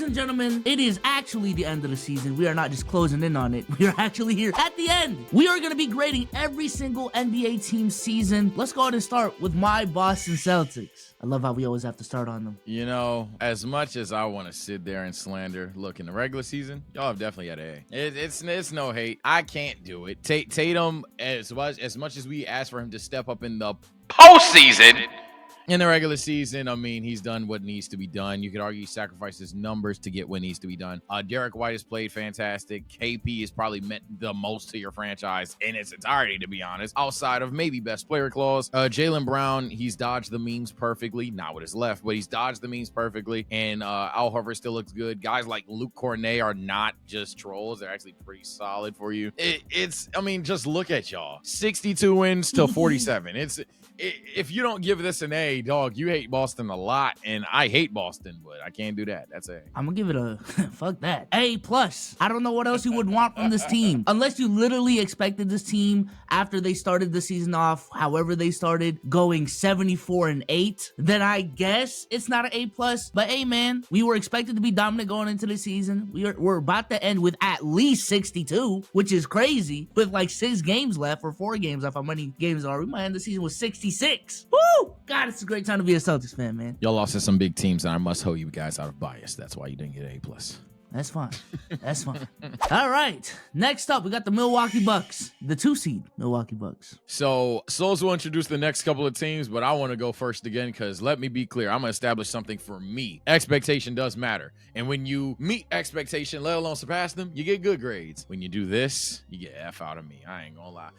and gentlemen, it is actually the end of the season. We are not just closing in on it. We are actually here at the end. We are going to be grading every single NBA team season. Let's go ahead and start with my Boston Celtics. I love how we always have to start on them. You know, as much as I want to sit there and slander, look, in the regular season, y'all have definitely had an A. It's no hate. I can't do it. Tatum, as much as we asked for him to step up in the postseason, in the regular season, I mean, he's done what needs to be done. You could argue he sacrificed his numbers to get what needs to be done. Derek White has played fantastic. KP has probably meant the most to your franchise in its entirety, to be honest, outside of maybe best player clause. Jaylen Brown, he's dodged the memes perfectly. Not with his left, but he's dodged the memes perfectly. And Al Horford still looks good. Guys like Luke Cornet are not just trolls. They're actually pretty solid for you. I mean, just look at y'all. 62 wins to 47. If you don't give this an A, dog, you hate Boston a lot, and I hate Boston, but I can't do that. That's A. I'm gonna give it a fuck that A+. I don't know what else you would want from this team, unless you literally expected this team after they started the season off, however they started, going 74-8. Then I guess it's not an A+. But hey, man, we were expected to be dominant going into the season. We're about to end with at least 62, which is crazy. With like 6 games left, or 4 games left, how many games are we? Might end the season with 66. Woo! God, it's a great time to be a Celtics fan, man. Y'all lost to some big teams, and I must hold you guys out of bias. That's why you didn't get an A+. That's fine. That's fine. All right. Next up, we got the Milwaukee Bucks, the 2 seed Milwaukee Bucks. So Souls will introduce the next couple of teams, but I want to go first again because let me be clear. I'm going to establish something for me. Expectation does matter. And when you meet expectation, let alone surpass them, you get good grades. When you do this, you get F out of me. I ain't going to lie.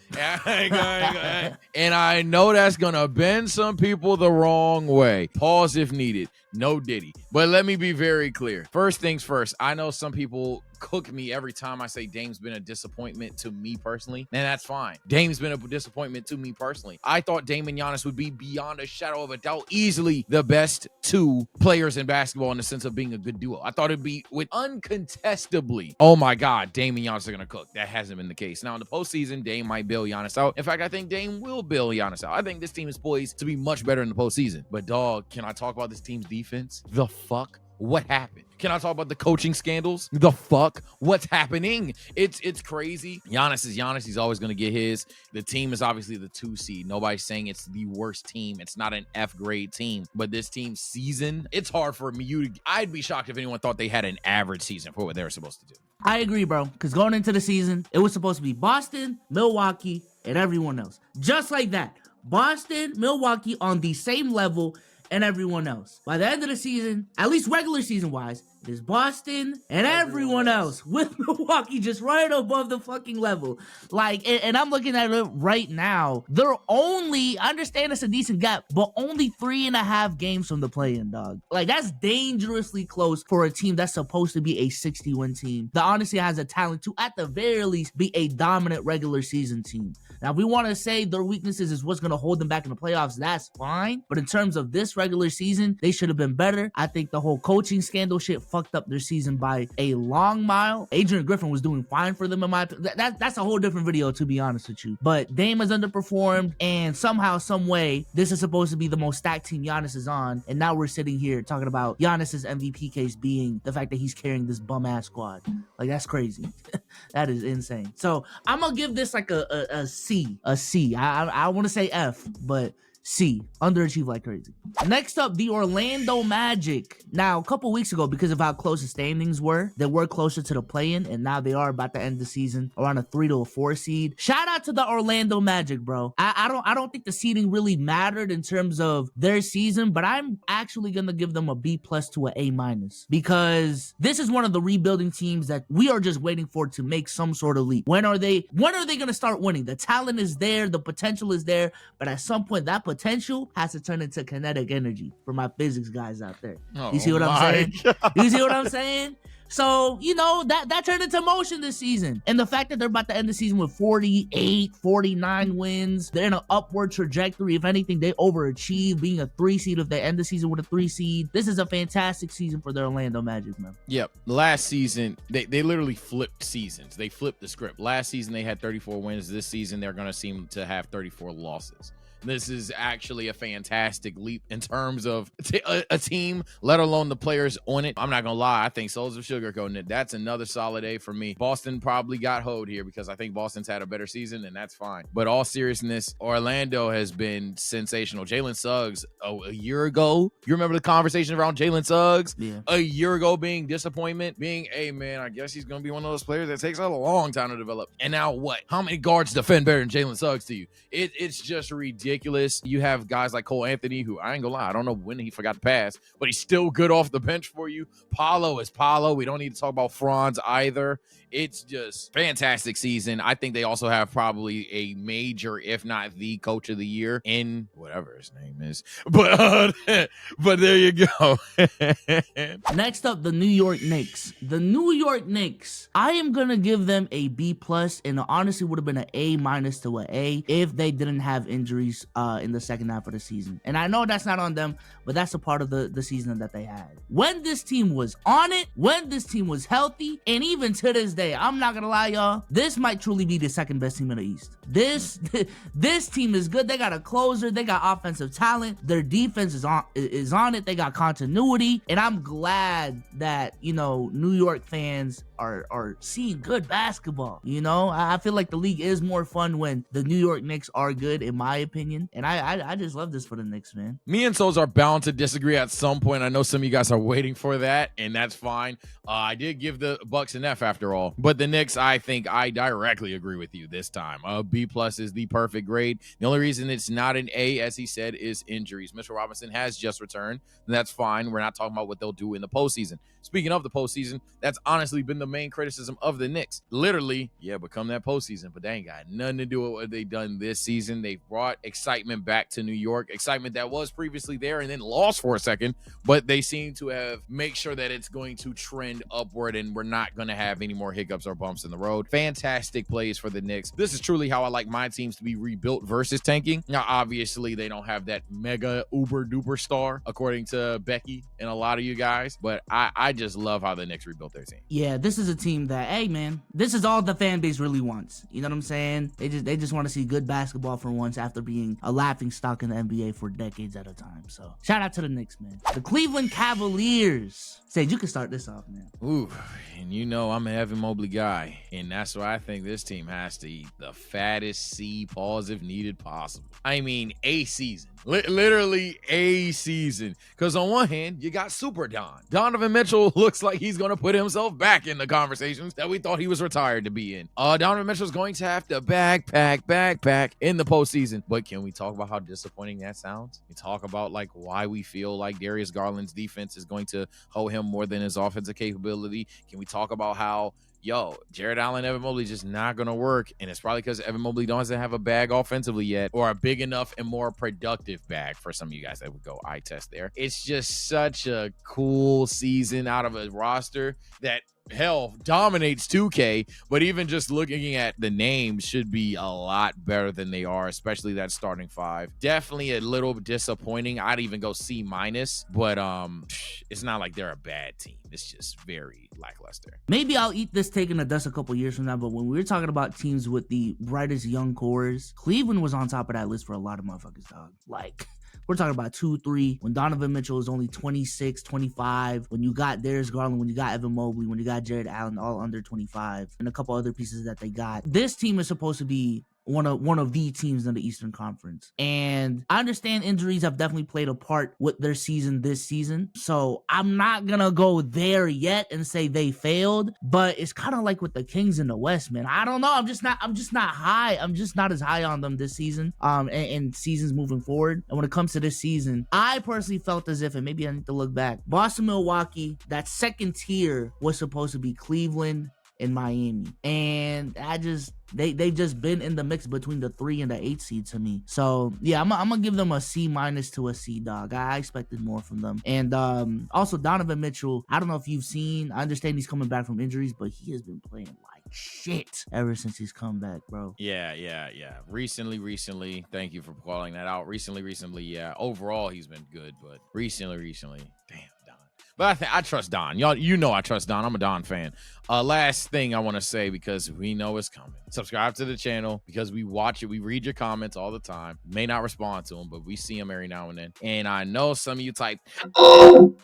And I know that's going to bend some people the wrong way. Pause if needed. No Diddy. But let me be very clear. First things first, I know some people cook me every time I say Dame's been a disappointment to me personally, and that's fine. Dame's been a disappointment to me personally. I thought Dame and Giannis would be beyond a shadow of a doubt easily the best 2 players in basketball in the sense of being a good duo. I thought it'd be with uncontestably, oh my God, Dame and Giannis are gonna cook. That hasn't been the case. Now in the postseason, Dame might bail Giannis out. In fact, I think Dame will bail Giannis out. I think this team is poised to be much better in the postseason. But dog, can I talk about this team's defense? The fuck? What happened? Can I talk about the coaching scandals? The fuck? What's happening? It's crazy. Giannis is Giannis. He's always going to get his. The team is obviously the 2 seed. Nobody's saying it's the worst team. It's not an F grade team. But this team's season, it's hard for me. I'd be shocked if anyone thought they had an average season for what they were supposed to do. I agree, bro. Because going into the season, it was supposed to be Boston, Milwaukee, and everyone else. Just like that. Boston, Milwaukee on the same level and everyone else. By the end of the season, at least regular season wise, it is Boston and everyone else with Milwaukee just right above the fucking level. Like, and I'm looking at it right now. They're only, I understand it's a decent gap, but only 3.5 games from the play-in, dog. Like, that's dangerously close for a team that's supposed to be a 60-win team that honestly has a talent to, at the very least, be a dominant regular season team. Now, if we want to say their weaknesses is what's going to hold them back in the playoffs, that's fine. But in terms of this regular season, they should have been better. I think the whole coaching scandal shit fucked up their season by a long mile. Adrian Griffin was doing fine for them in my opinion. That's a whole different video, to be honest with you. But Dame has underperformed, and somehow, some way, this is supposed to be the most stacked team Giannis is on. And now we're sitting here talking about Giannis's MVP case being the fact that he's carrying this bum-ass squad. Like, that's crazy. That is insane. So I'm gonna give this like a C. I want to say F, but C, underachieve like crazy. Next up, the Orlando Magic. Now, a couple weeks ago, because of how close the standings were, they were closer to the play-in, and now they are about to end the season around a 3 to a 4 seed. Shout out to the Orlando Magic, bro. I don't think the seeding really mattered in terms of their season, but I'm actually gonna give them a B+ to an A- because this is one of the rebuilding teams that we are just waiting for to make some sort of leap. When are they gonna start winning? The talent is there, the potential is there, but at some point that potential has to turn into kinetic energy for my physics guys out there. You see what I'm saying? You see what I'm saying? So, you know, that turned into motion this season. And the fact that they're about to end the season with 48, 49 wins, they're in an upward trajectory. If anything, they overachieve being a 3 seed if they end the season with a 3 seed. This is a fantastic season for the Orlando Magic, man. Yep. Last season, they literally flipped seasons. They flipped the script. Last season, they had 34 wins. This season, they're going to seem to have 34 losses. This is actually a fantastic leap in terms of a team, let alone the players on it. I'm not gonna lie, I think Souls of sugarcoating it. That's another solid A for me. Boston probably got hoed here because I think Boston's had a better season, and that's fine. But all seriousness, Orlando has been sensational. Jalen Suggs, a year ago, you remember the conversation around Jalen Suggs? Yeah. A year ago being disappointment, being, hey man, I guess he's gonna be one of those players that takes a long time to develop. And now what? How many guards defend better than Jalen Suggs to you? It's just ridiculous. You have guys like Cole Anthony, who I ain't gonna lie, I don't know when he forgot to pass, but he's still good off the bench for you. Paolo is Paolo. We don't need to talk about Franz either. It's just fantastic season. I think they also have probably a major, if not the coach of the year in whatever his name is. But there you go. Next up, the New York Knicks. The New York Knicks, I am going to give them a B+, and it honestly would have been an A- to an A if they didn't have injuries in the second half of the season. And I know that's not on them, but that's a part of the season that they had. When this team was on it, when this team was healthy, and even to this day, I'm not gonna lie, y'all, this might truly be the second best team in the East. This team is good. They got a closer, they got offensive talent, their defense is on it, they got continuity, and I'm glad that, you know, New York fans are seeing good basketball. You know, I feel like the league is more fun when the New York Knicks are good, in my opinion, and I just love this for the Knicks, man. Me and Souls are bound to disagree at some point. I know some of you guys are waiting for that, and that's fine. I did give the Bucks an F after all, but the Knicks, I think I directly agree with you this time. B+ is the perfect grade. The only reason it's not an A, as he said, is injuries. Mitchell Robinson has just returned, and that's fine. We're not talking about what they'll do in the postseason. Speaking of the postseason, that's honestly been the main criticism of the Knicks. Literally, yeah, become that postseason, but they ain't got nothing to do with what they've done this season. They've brought excitement back to New York, excitement that was previously there and then lost for a second, but they seem to have made sure that it's going to trend upward and we're not going to have any more hiccups or bumps in the road. Fantastic plays for the Knicks. This is truly how I like my teams to be rebuilt versus tanking. Now, obviously, they don't have that mega uber duper star, according to Becky and a lot of you guys, but I just love how the Knicks rebuilt their team. Yeah, this is a team that, hey man, this is all the fan base really wants. You know what I'm saying? They just want to see good basketball for once after being a laughing stock in the NBA for decades at a time. So shout out to the Knicks, man. The Cleveland Cavaliers. Sage, you can start this off, man. Ooh, and you know I'm an Evan Mobley guy, and that's why I think this team has to eat the fattest C pause if needed possible. I mean, a season. Literally a season. Because on one hand, you got Super Don. Donovan Mitchell looks like he's going to put himself back in the conversations that we thought he was retired to be in. Donovan Mitchell's going to have to backpack in the postseason. But can we talk about how disappointing that sounds? We talk about like why we feel like Darius Garland's defense is going to hold him more than his offensive capability. Can we talk about how Jared Allen, Evan Mobley just not going to work. And it's probably because Evan Mobley doesn't have a bag offensively yet, or a big enough and more productive bag for some of you guys that would go eye test there. It's just such a cool season out of a roster that, hell, dominates 2K, but even just looking at the names should be a lot better than they are, especially that starting five. Definitely a little disappointing. I'd even go C-, but it's not like they're a bad team. It's just very lackluster. Maybe I'll eat this take in the dust a couple years from now, but when we were talking about teams with the brightest young cores, Cleveland was on top of that list for a lot of motherfuckers, dog. Like, we're talking about 2-3, when Donovan Mitchell is only 26, 25, when you got Darius Garland, when you got Evan Mobley, when you got Jared Allen, all under 25, and a couple other pieces that they got. This team is supposed to be one of the teams in the Eastern Conference. And I understand injuries have definitely played a part with their season this season. So I'm not gonna go there yet and say they failed, but it's kind of like with the Kings in the West, man. I don't know. I'm just not high. I'm just not as high on them this season. And seasons moving forward. And when it comes to this season, I personally felt as if, and maybe I need to look back, Boston, Milwaukee, that second tier was supposed to be Cleveland and Miami. And they've just been in the mix between the 3 and the 8 seed to me. So yeah, I'm gonna give them a C- to a C, dog. I expected more from them. And also Donovan Mitchell, I don't know if you've seen, I understand he's coming back from injuries, but he has been playing like shit ever since he's come back, bro. Yeah. Recently, thank you for calling that out. Recently, yeah. Overall, he's been good, but recently, damn. But I trust Don. Y'all, you know I trust Don. I'm a Don fan. Last thing I want to say, because we know it's coming. Subscribe to the channel because we watch it. We read your comments all the time. May not respond to them, but we see them every now and then. And I know some of you type, oh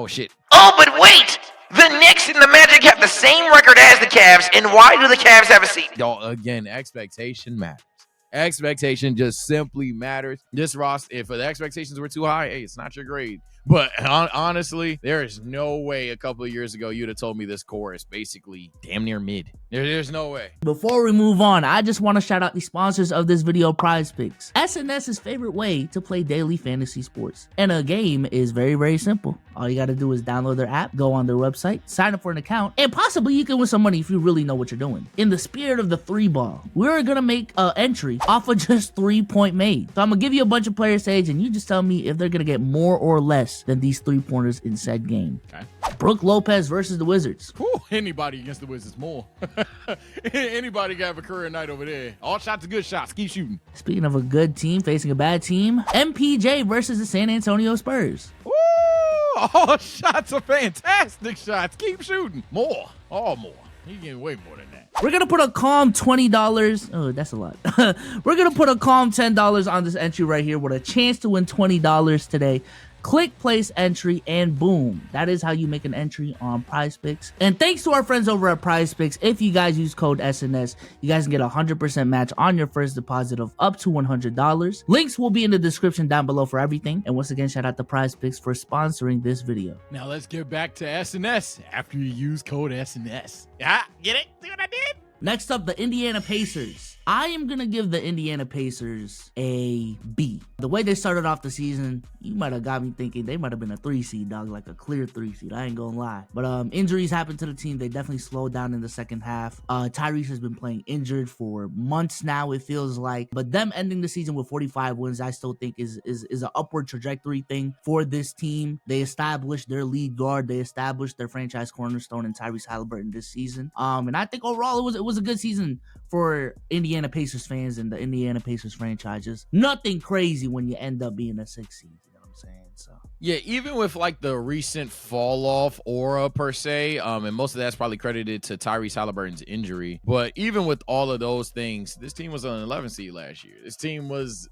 shit. Oh, but wait! The Knicks and the Magic have the same record as the Cavs, and why do the Cavs have a seat? Y'all, again, expectation matters. Expectation just simply matters. This roster, if the expectations were too high, hey, it's not your grade. But honestly, there is no way a couple of years ago you'd have told me this core is basically damn near mid. There's no way. Before we move on, I just want to shout out the sponsors of this video, Prize Picks. SNS's favorite way to play daily fantasy sports. And a game is very, very simple. All you got to do is download their app, go on their website, sign up for an account, and possibly you can win some money if you really know what you're doing. In the spirit of the 3-ball, we're going to make an entry off of just 3-point made. So I'm going to give you a bunch of player stage, and you just tell me if they're going to get more or less than these 3-pointers in said game. Okay. Brooke Lopez versus the Wizards. Whew, anybody against the Wizards more. Anybody can have a career night over there. All shots are good shots. Keep shooting. Speaking of a good team facing a bad team, MPJ versus the San Antonio Spurs. Woo! All shots are fantastic shots. Keep shooting. More. All more. He's getting way more than that. We're going to put a calm $20. Oh, that's a lot. We're going to put a calm $10 on this entry right here with a chance to win $20 today. Click place entry and boom, that is how you make an entry on Prize Picks. And thanks to our friends over at Prize Picks, if you guys use code SNS, you guys can get a 100% match on your first deposit of up to $100. Links will be in the description down below for everything. And once again, shout out to Prize Picks for sponsoring this video. Now let's get back to SNS after you use code SNS. Yeah, get it? See what I did? Next up, the Indiana Pacers. I am going to give the Indiana Pacers a B. The way they started off the season, you might have got me thinking they might have been a 3 seed, dog, like a clear 3 seed. I ain't gonna lie. But injuries happened to the team. They definitely slowed down in the second half. Tyrese has been playing injured for months now, it feels like. But them ending the season with 45 wins, I still think is an upward trajectory thing for this team. They established their lead guard. They established their franchise cornerstone in Tyrese Halliburton this season. And I think overall it was a good season for Indiana Pacers fans and the Indiana Pacers franchises. Nothing crazy when you end up being a 6 seed, you know what I'm saying? So yeah, even with like the recent fall off aura per se, and most of that's probably credited to Tyrese Halliburton's injury. But even with all of those things, this team was an 11 seed last year. This team was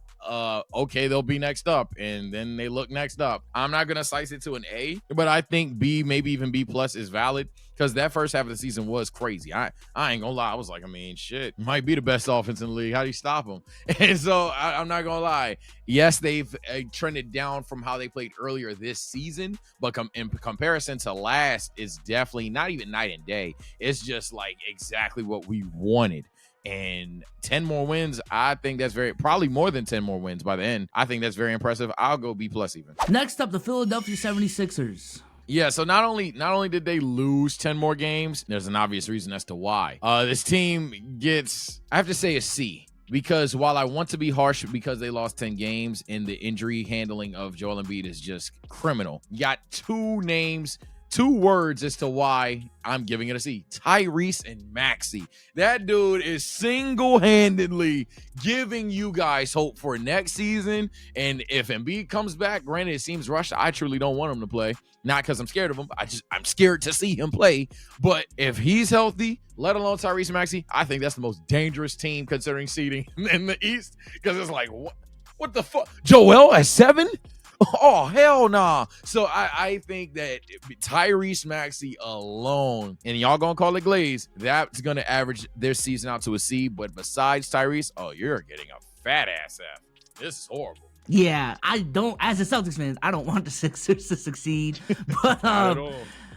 okay, they'll be next up, and then they look next up. I'm not gonna slice it to an A, but I think B, maybe even B plus is valid, because that first half of the season was crazy. I ain't gonna lie, I was like, I mean, shit, might be the best offense in the league. How do you stop them? And so I'm not gonna lie, yes, they've trended down from how they played earlier this season, but in comparison to last, it's definitely not even night and day. It's just like exactly what we wanted. And 10 more wins, I think that's probably more than 10 more wins by the end. I think that's very impressive. I'll go B plus even. next up, the Philadelphia 76ers. Yeah, so not only did they lose 10 more games, there's an obvious reason as to why. This team gets, I have to say, a C. Because while I want to be harsh because they lost 10 games and the injury handling of Joel Embiid is just criminal. You got two words as to why I'm giving it a C. Tyrese and Maxey. That dude is single-handedly giving you guys hope for next season. And if Embiid comes back, granted, it seems rushed. I truly don't want him to play. Not because I'm scared of him. I'm scared to see him play. But if he's healthy, let alone Tyrese and Maxey, I think that's the most dangerous team considering seeding in the East. Because it's like, what the fuck? Joel at 7? Oh, hell nah. So I think that Tyrese Maxey alone, and y'all gonna call it glaze, that's gonna average their season out to a C. But besides Tyrese, oh, you're getting a fat ass F. This is horrible. Yeah, as a Celtics fan, I don't want the Sixers to succeed. But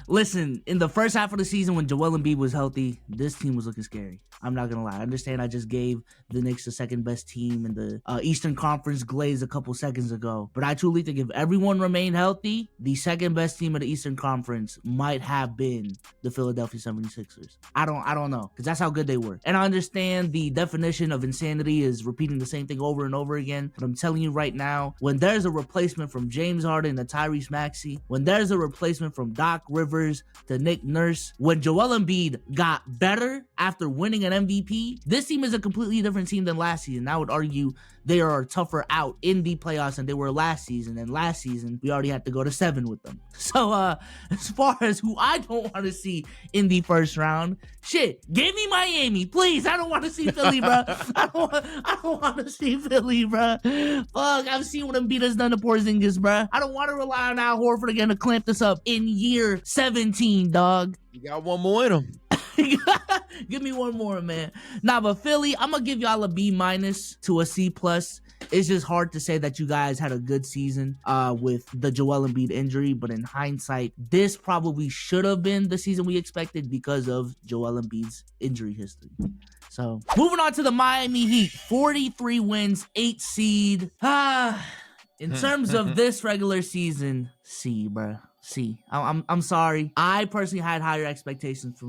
listen, in the first half of the season when Joel Embiid was healthy, this team was looking scary. I'm not going to lie. I understand I just gave the Knicks the second best team in the Eastern Conference glaze a couple seconds ago. But I truly think if everyone remained healthy, the second best team in the Eastern Conference might have been the Philadelphia 76ers. I don't know, because that's how good they were. And I understand the definition of insanity is repeating the same thing over and over again. But I'm telling you right now, when there's a replacement from James Harden and Tyrese Maxey, when there's a replacement from Doc Rivers Rivers to Nick Nurse. When Joel Embiid got better after winning an MVP, this team is a completely different team than last season. I would argue they are tougher out in the playoffs than they were last season. And last season, we already had to go to 7 with them. So, as far as who I don't want to see in the first round, shit, give me Miami, please. I don't want to see Philly, bro. I don't want to see Philly, bro. Fuck, I've seen what Embiid has done to Porzingis, bro. I don't want to rely on Al Horford again to clamp this up in year 17, dog. You got one more in him. Give me one more, man. Nah, but Philly, I'm gonna give y'all a B- to a C+. It's just hard to say that you guys had a good season with the Joel Embiid injury, but in hindsight, this probably should have been the season we expected because of Joel Embiid's injury history. So, moving on to the Miami Heat, 43 wins, 8 seed. In terms of this regular season, C, bruh. C. I'm sorry. I personally had higher expectations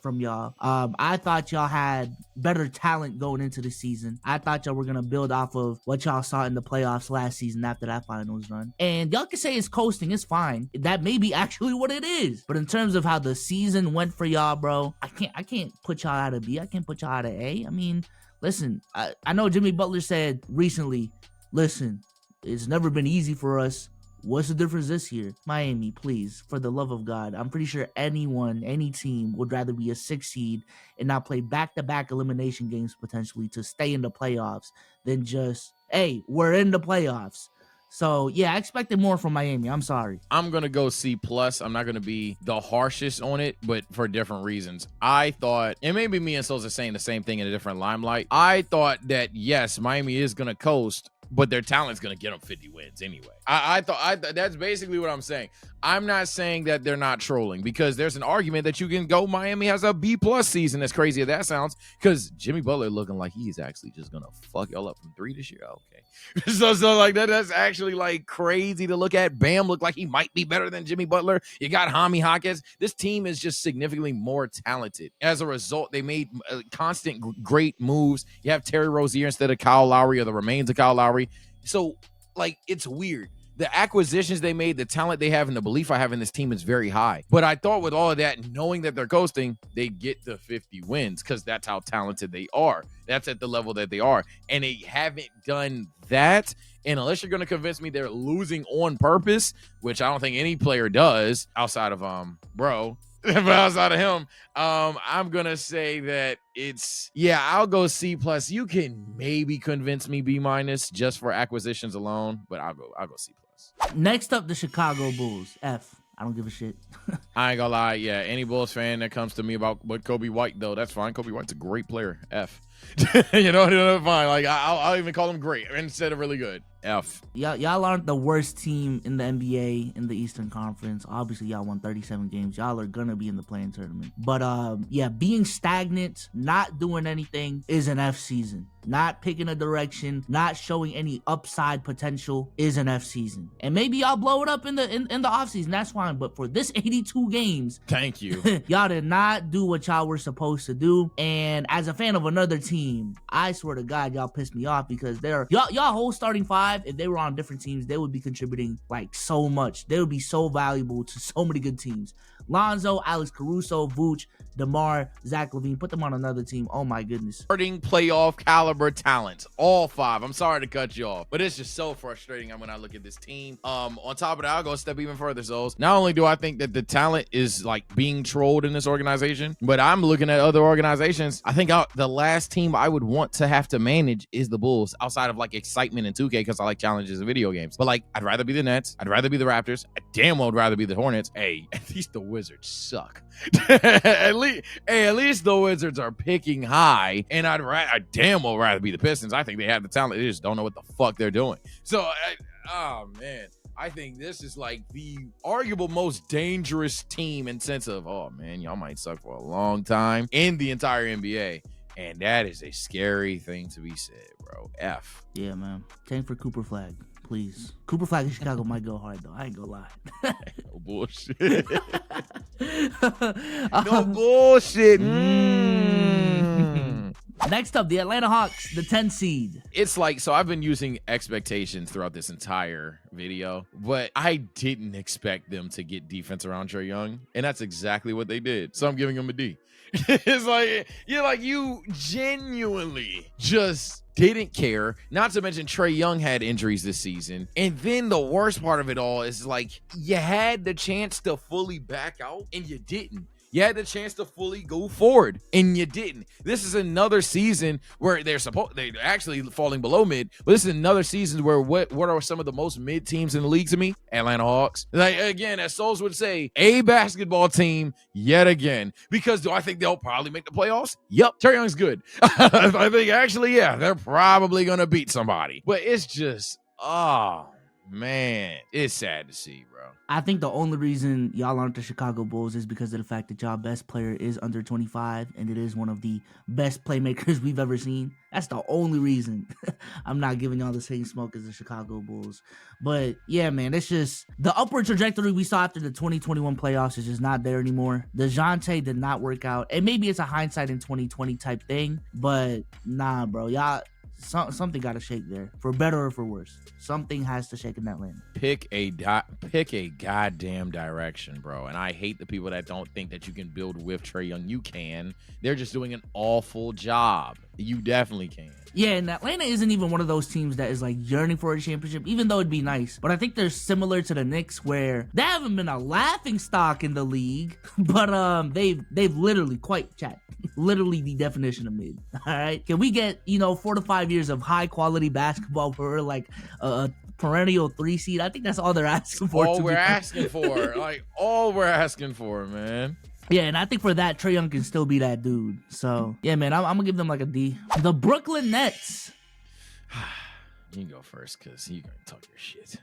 from y'all. I thought y'all had better talent going into the season. I thought y'all were gonna build off of what y'all saw in the playoffs last season after that finals run. And y'all can say it's coasting, it's fine. That may be actually what it is. But in terms of how the season went for y'all, bro, I can't put y'all out of B. I can't put y'all out of A. I mean, listen, I know Jimmy Butler said recently, listen, it's never been easy for us. What's the difference this year? Miami, please, for the love of God. I'm pretty sure any team would rather be a 6 seed and not play back-to-back elimination games potentially to stay in the playoffs than just, hey, we're in the playoffs. So, yeah, I expected more from Miami. I'm sorry. I'm going to go C+. I'm not going to be the harshest on it, but for different reasons. I thought, and maybe me and Souls are saying the same thing in a different limelight. I thought that, yes, Miami is going to coast, but their talent's going to get them 50 wins anyway. I thought that's basically what I'm saying. I'm not saying that they're not trolling because there's an argument that you can go Miami has a B+ season, as crazy as that sounds, because Jimmy Butler looking like he's actually just going to fuck y'all up from 3 this year. Okay. So like that's actually like crazy to look at. Bam looked like he might be better than Jimmy Butler. You got Jaime Jaquez. This team is just significantly more talented. As a result, they made constant great moves. You have Terry Rozier instead of Kyle Lowry or the remains of Kyle Lowry. So like it's weird. The acquisitions they made, the talent they have, and the belief I have in this team is very high. But I thought with all of that, knowing that they're coasting, they get the 50 wins because that's how talented they are. That's at the level that they are. And they haven't done that. And unless you're going to convince me they're losing on purpose, which I don't think any player does outside of bro. But outside of him, I'm gonna say that I'll go C+. You can maybe convince me B- just for acquisitions alone, but I'll go C+. Next up, the Chicago Bulls, F. I don't give a shit. I ain't gonna lie, yeah. Any Bulls fan that comes to me about what Kobe White, though, that's fine. Kobe White's a great player. F. you know, fine. Like I'll even call him great instead of really good. F. Y'all aren't the worst team in the NBA in the Eastern Conference. Obviously, y'all won 37 games. Y'all are gonna be in the play-in tournament. But being stagnant, not doing anything is an F season. Not picking a direction, not showing any upside potential is an F season. And maybe y'all blow it up in the offseason. That's fine. But for this 82 games, thank you. Y'all did not do what y'all were supposed to do. And as a fan of another team, I swear to God, y'all pissed me off because y'all whole starting 5, if they were on different teams, they would be contributing like so much. They would be so valuable to so many good teams. Lonzo, Alex Caruso, Vooch, DeMar, Zach LaVine, put them on another team. Oh my goodness. Starting playoff caliber talents, all 5. I'm sorry to cut you off, but it's just so frustrating when I look at this team. On top of that, I'll go a step even further, Souls. Not only do I think that the talent is like being trolled in this organization, but I'm looking at other organizations. I think the last team I would want to have to manage is the Bulls, outside of like excitement in 2K because I like challenges in video games. But like, I'd rather be the Nets. I'd rather be the Raptors. I damn well would rather be the Hornets. Hey, at least the Wizards suck. at least the Wizards are picking high, and I damn well rather be the Pistons. I think they have the talent. They just don't know what the fuck they're doing. So, man. I think this is like the arguable most dangerous team in sense of, oh man, y'all might suck for a long time in the entire NBA. And that is a scary thing to be said, bro. F. Yeah, man. Tank for Cooper Flag, please. Cooper Flag in Chicago might go hard, though. I ain't gonna lie. No bullshit. No bullshit. Next up, the Atlanta Hawks, the 10 seed. It's like, so I've been using expectations throughout this entire video, but I didn't expect them to get defense around Trae Young, and that's exactly what they did. So I'm giving them a D. It's like, you genuinely just didn't care. Not to mention Trae Young had injuries this season. And then the worst part of it all is like, you had the chance to fully back out and you didn't. You had the chance to fully go forward, and you didn't. This is another season where they're actually falling below mid, but this is another season where what are some of the most mid teams in the league to me? Atlanta Hawks. Like, again, as Souls would say, a basketball team yet again. Because do I think they'll probably make the playoffs? Yep. Trae Young's good. I think actually, yeah, they're probably going to beat somebody. But it's just, oh, man, it's sad to see, bro. I think the only reason y'all aren't the Chicago Bulls is because of the fact that y'all best player is under 25, and it is one of the best playmakers we've ever seen. That's the only reason I'm not giving y'all the same smoke as the Chicago Bulls. But yeah, man, it's just the upward trajectory we saw after the 2021 playoffs is just not there anymore. DeJounte did not work out, and maybe it's a hindsight in 2020 type thing, but nah, bro, y'all. Something got to shake there, for better or for worse. Something has to shake in that lane. Pick a goddamn direction, bro. And I hate the people that don't think that you can build with Trae Young. You can. They're just doing an awful job. You definitely can. Yeah, and Atlanta isn't even one of those teams that is like yearning for a championship, even though it'd be nice. But I think they're similar to the Knicks, where they haven't been a laughing stock in the league, but they've literally literally the definition of mid. All right, can we get 4 to 5 years of high quality basketball for like a perennial 3 seed? I think that's all they're asking for. All we're asking for, man. Yeah, and I think for that, Trae Young can still be that dude. So, yeah, man, I'm going to give them like a D. The Brooklyn Nets. You can go first because you're going to talk your shit.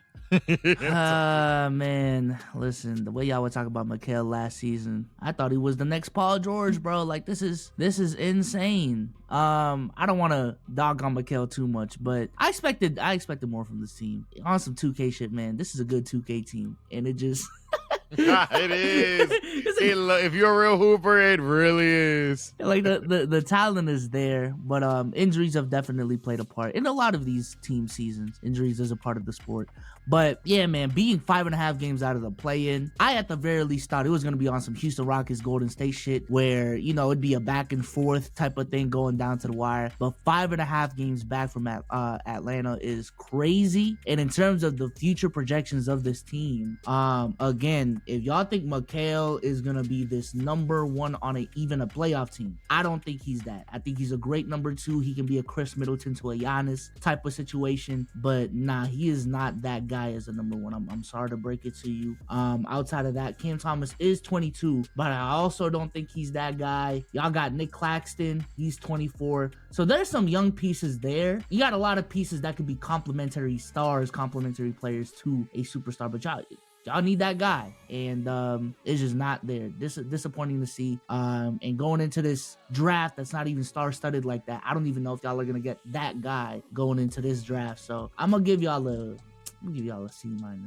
Man, listen, the way y'all were talking about Mikal last season, I thought he was the next Paul George, bro. Like, this is insane. I don't want to dog on Mikal too much, but I expected more from this team. On some 2K shit, man. This is a good 2K team, and it just... It is. If you're a real hooper, it really is. Like the talent is there, but injuries have definitely played a part in a lot of these team seasons. Injuries is a part of the sport. But yeah, man, being 5.5 games out of the play-in, I at the very least thought it was gonna be on some Houston Rockets Golden State shit where it'd be a back and forth type of thing going down to the wire. But 5.5 games back from Atlanta is crazy. And in terms of the future projections of this team, again, if y'all think Mikal is gonna be this number one on even a playoff team, I don't think he's that. I think he's a great number 2. He can be a Chris Middleton to a Giannis type of situation, but nah, he is not that guy as a number 1. I'm sorry to break it to you. Outside of that, Cam Thomas is 22, but I also don't think he's that guy. Y'all got Nick Claxton, he's 24. So there's some young pieces there. You got a lot of pieces that could be complementary stars, complementary players to a superstar, but y'all need that guy, and it's just not there. This is disappointing to see. And going into this draft that's not even star-studded like that, I don't even know if y'all are gonna get that guy going into this draft. So I'm gonna give y'all a C-, dog.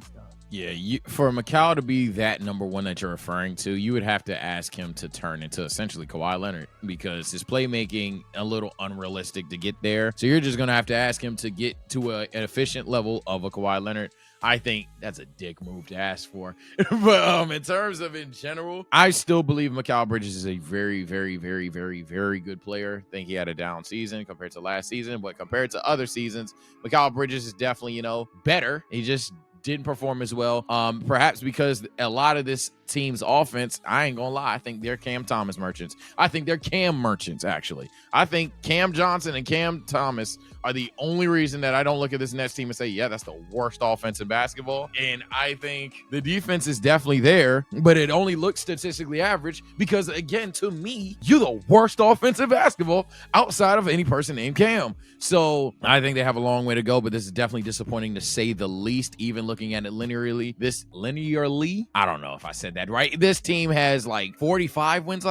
Yeah, for Mikal to be that number 1 that you're referring to, you would have to ask him to turn into essentially Kawhi Leonard, because his playmaking a little unrealistic to get there. So you're just gonna have to ask him to get to an efficient level of a Kawhi Leonard. I think that's a dick move to ask for. But in terms of in general, I still believe Mikal Bridges is a very, very, very, very, very good player. I think he had a down season compared to last season, but compared to other seasons, Mikal Bridges is definitely, better. He just didn't perform as well. Perhaps because a lot of this team's offense, I ain't gonna lie, I think they're Cam Thomas merchants. I think they're Cam merchants, actually. I think Cam Johnson and Cam Thomas are the only reason that I don't look at this Nets team and say, yeah, that's the worst offense in basketball. And I think the defense is definitely there, but it only looks statistically average because, again, to me, you're the worst offense in basketball outside of any person named Cam. So I think they have a long way to go, but this is definitely disappointing to say the least, even looking at it linearly. I don't know if I said that right. This team has like 45 wins.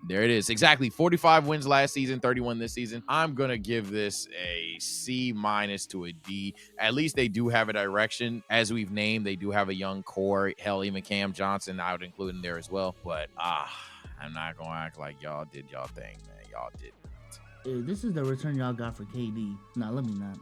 There it is. Exactly. 45 wins last season, 31 this season. I'm going to give this a C- to a D. At least they do have a direction. As we've named, they do have a young core. Hell, even Cam Johnson, I would include in there as well. But I'm not going to act like y'all did y'all thing, man. Y'all didn't. This is the return y'all got for KD. Nah, let me not.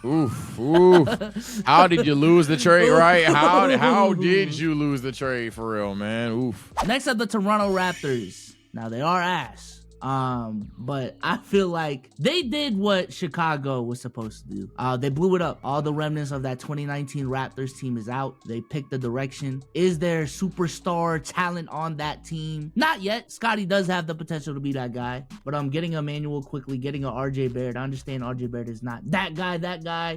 Oof. How did you lose the trade, right? How did you lose the trade for real, man? Oof. Next up, the Toronto Raptors. Now, they are ass. But I feel like they did what Chicago was supposed to do. They blew it up. All the remnants of that 2019 Raptors team is out. They picked the direction. Is there superstar talent on that team? Not yet. Scotty does have the potential to be that guy, but I'm getting Emmanuel quickly, getting a RJ Barrett. I understand RJ Barrett is not that guy,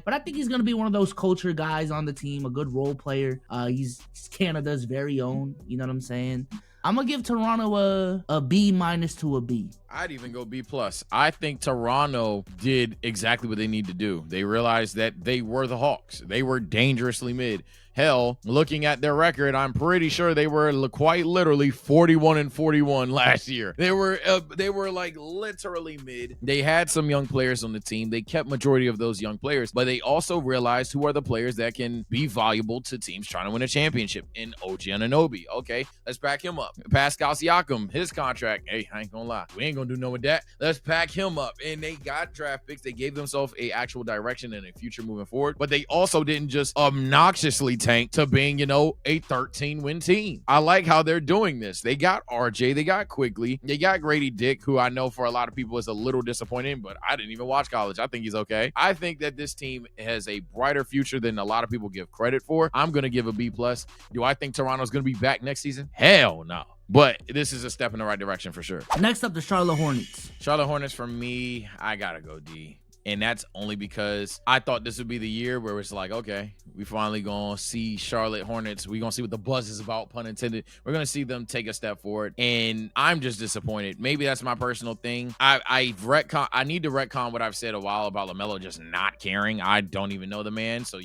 but I think he's gonna be one of those culture guys on the team, a good role player. He's Canada's very own. You know what I'm saying? I'm gonna give Toronto a B- to a B. I'd even go B+. I think Toronto did exactly what they need to do. They realized that they were the Hawks. They were dangerously mid. Hell, looking at their record, I'm pretty sure they were quite literally 41-41 last year. They were like literally mid. They had some young players on the team. They kept majority of those young players, but they also realized who are the players that can be valuable to teams trying to win a championship. In OG Anunoby, okay, let's pack him up. Pascal Siakam, his contract. Hey, I ain't gonna lie, we ain't gonna do no with that. Let's pack him up. And they got draft picks. They gave themselves a actual direction and a future moving forward. But they also didn't just obnoxiously tank to being, a 13-win team. I like how they're doing this. They got RJ, they got Quigley, they got Grady Dick, who I know for a lot of people is a little disappointing, but I didn't even watch college. I think he's okay. I think that this team has a brighter future than a lot of people give credit for. I'm going to give a B+. Do I think Toronto's going to be back next season? Hell no. But this is a step in the right direction for sure. Next up, the Charlotte Hornets. Charlotte Hornets, for me, I got to go D. And that's only because I thought this would be the year where it's like, okay, we finally gonna see Charlotte Hornets. We gonna see what the buzz is about, pun intended. We're gonna see them take a step forward. And I'm just disappointed. Maybe that's my personal thing. I need to retcon what I've said a while about LaMelo just not caring. I don't even know the man. So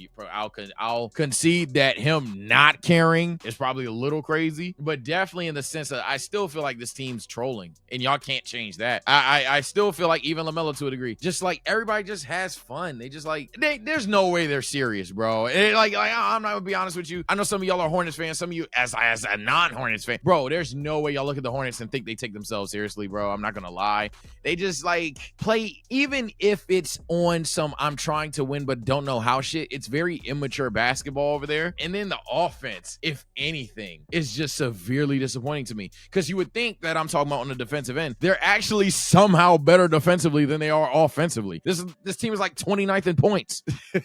I'll concede that him not caring is probably a little crazy, but definitely in the sense that I still feel like this team's trolling and y'all can't change that. I still feel like even LaMelo to a degree, just like everybody just has fun. They just like, there's no way they're serious, bro. I'm not gonna be honest with you. I know some of y'all are Hornets fans. Some of you as a non-Hornets fan, bro, there's no way y'all look at the Hornets and think they take themselves seriously, bro. I'm not gonna lie. They just like play, even if it's on some I'm trying to win but don't know how shit. It's very immature basketball over there. And then the offense, if anything, is just severely disappointing to me. Because you would think that I'm talking about on the defensive end. They're actually somehow better defensively than they are offensively. This team is like 29th in points.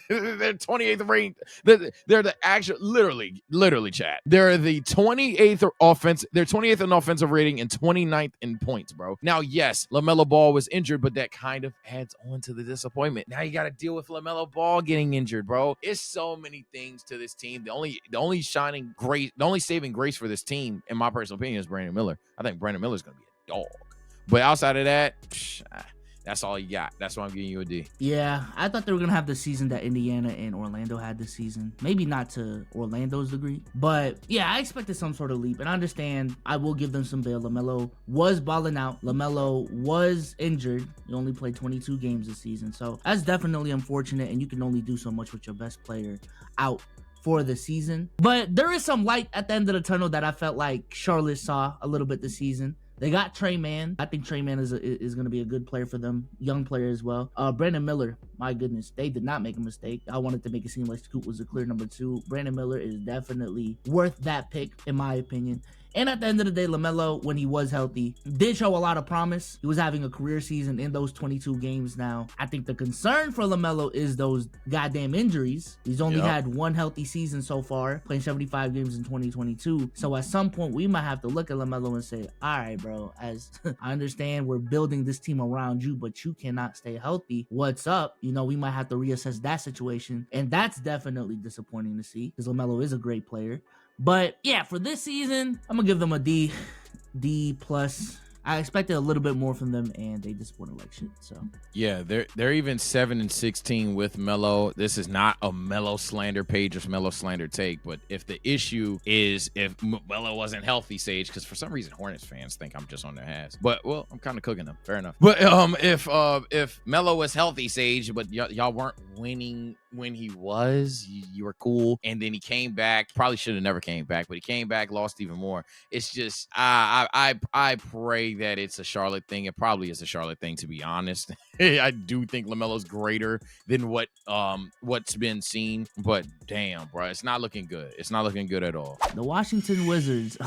They're 28th ranked. They're the actual, literally, chat. They're the 28th offense. They're 28th in offensive rating and 29th in points, bro. Now, yes, LaMelo Ball was injured, but that kind of adds on to the disappointment. Now you got to deal with LaMelo Ball getting injured, bro. It's so many things to this team. The only shining grace, the only saving grace for this team, in my personal opinion, is Brandon Miller. I think Brandon Miller's going to be a dog. But outside of that, that's all you got. That's why I'm giving you a D. Yeah, I thought they were going to have the season that Indiana and Orlando had this season. Maybe not to Orlando's degree. But yeah, I expected some sort of leap. And I understand, I will give them some bail. LaMelo was balling out. LaMelo was injured. He only played 22 games this season. So that's definitely unfortunate. And you can only do so much with your best player out for the season. But there is some light at the end of the tunnel that I felt like Charlotte saw a little bit this season. They got Trey Mann. I think Trey Mann is going to be a good player for them. Young player as well. Brandon Miller, my goodness, they did not make a mistake. I wanted to make it seem like Scoot was a clear number 2. Brandon Miller is definitely worth that pick, in my opinion. And at the end of the day, LaMelo, when he was healthy, did show a lot of promise. He was having a career season in those 22 games now. I think the concern for LaMelo is those goddamn injuries. He's only had one healthy season so far, playing 75 games in 2022. So at some point, we might have to look at LaMelo and say, all right, bro, as I understand we're building this team around you, but you cannot stay healthy. What's up? We might have to reassess that situation. And that's definitely disappointing to see because LaMelo is a great player. But yeah, for this season, I'm gonna give them a D+. I expected a little bit more from them, and they disappointed like shit. So yeah, they're even 7-16 with Melo. This is not a Melo slander page or Melo slander take, but if the issue is if Melo wasn't healthy, Sage, because for some reason Hornets fans think I'm just on their ass. But well, I'm kind of cooking them. Fair enough. But if Melo was healthy, Sage, but y'all weren't winning when he was, you were cool. And then he came back. Probably should have never came back, but he came back, lost even more. It's just, I pray that it's a Charlotte thing. It probably is a Charlotte thing, to be honest. I do think LaMelo's greater than what's been seen, but damn, bro, it's not looking good. It's not looking good at all. The Washington Wizards.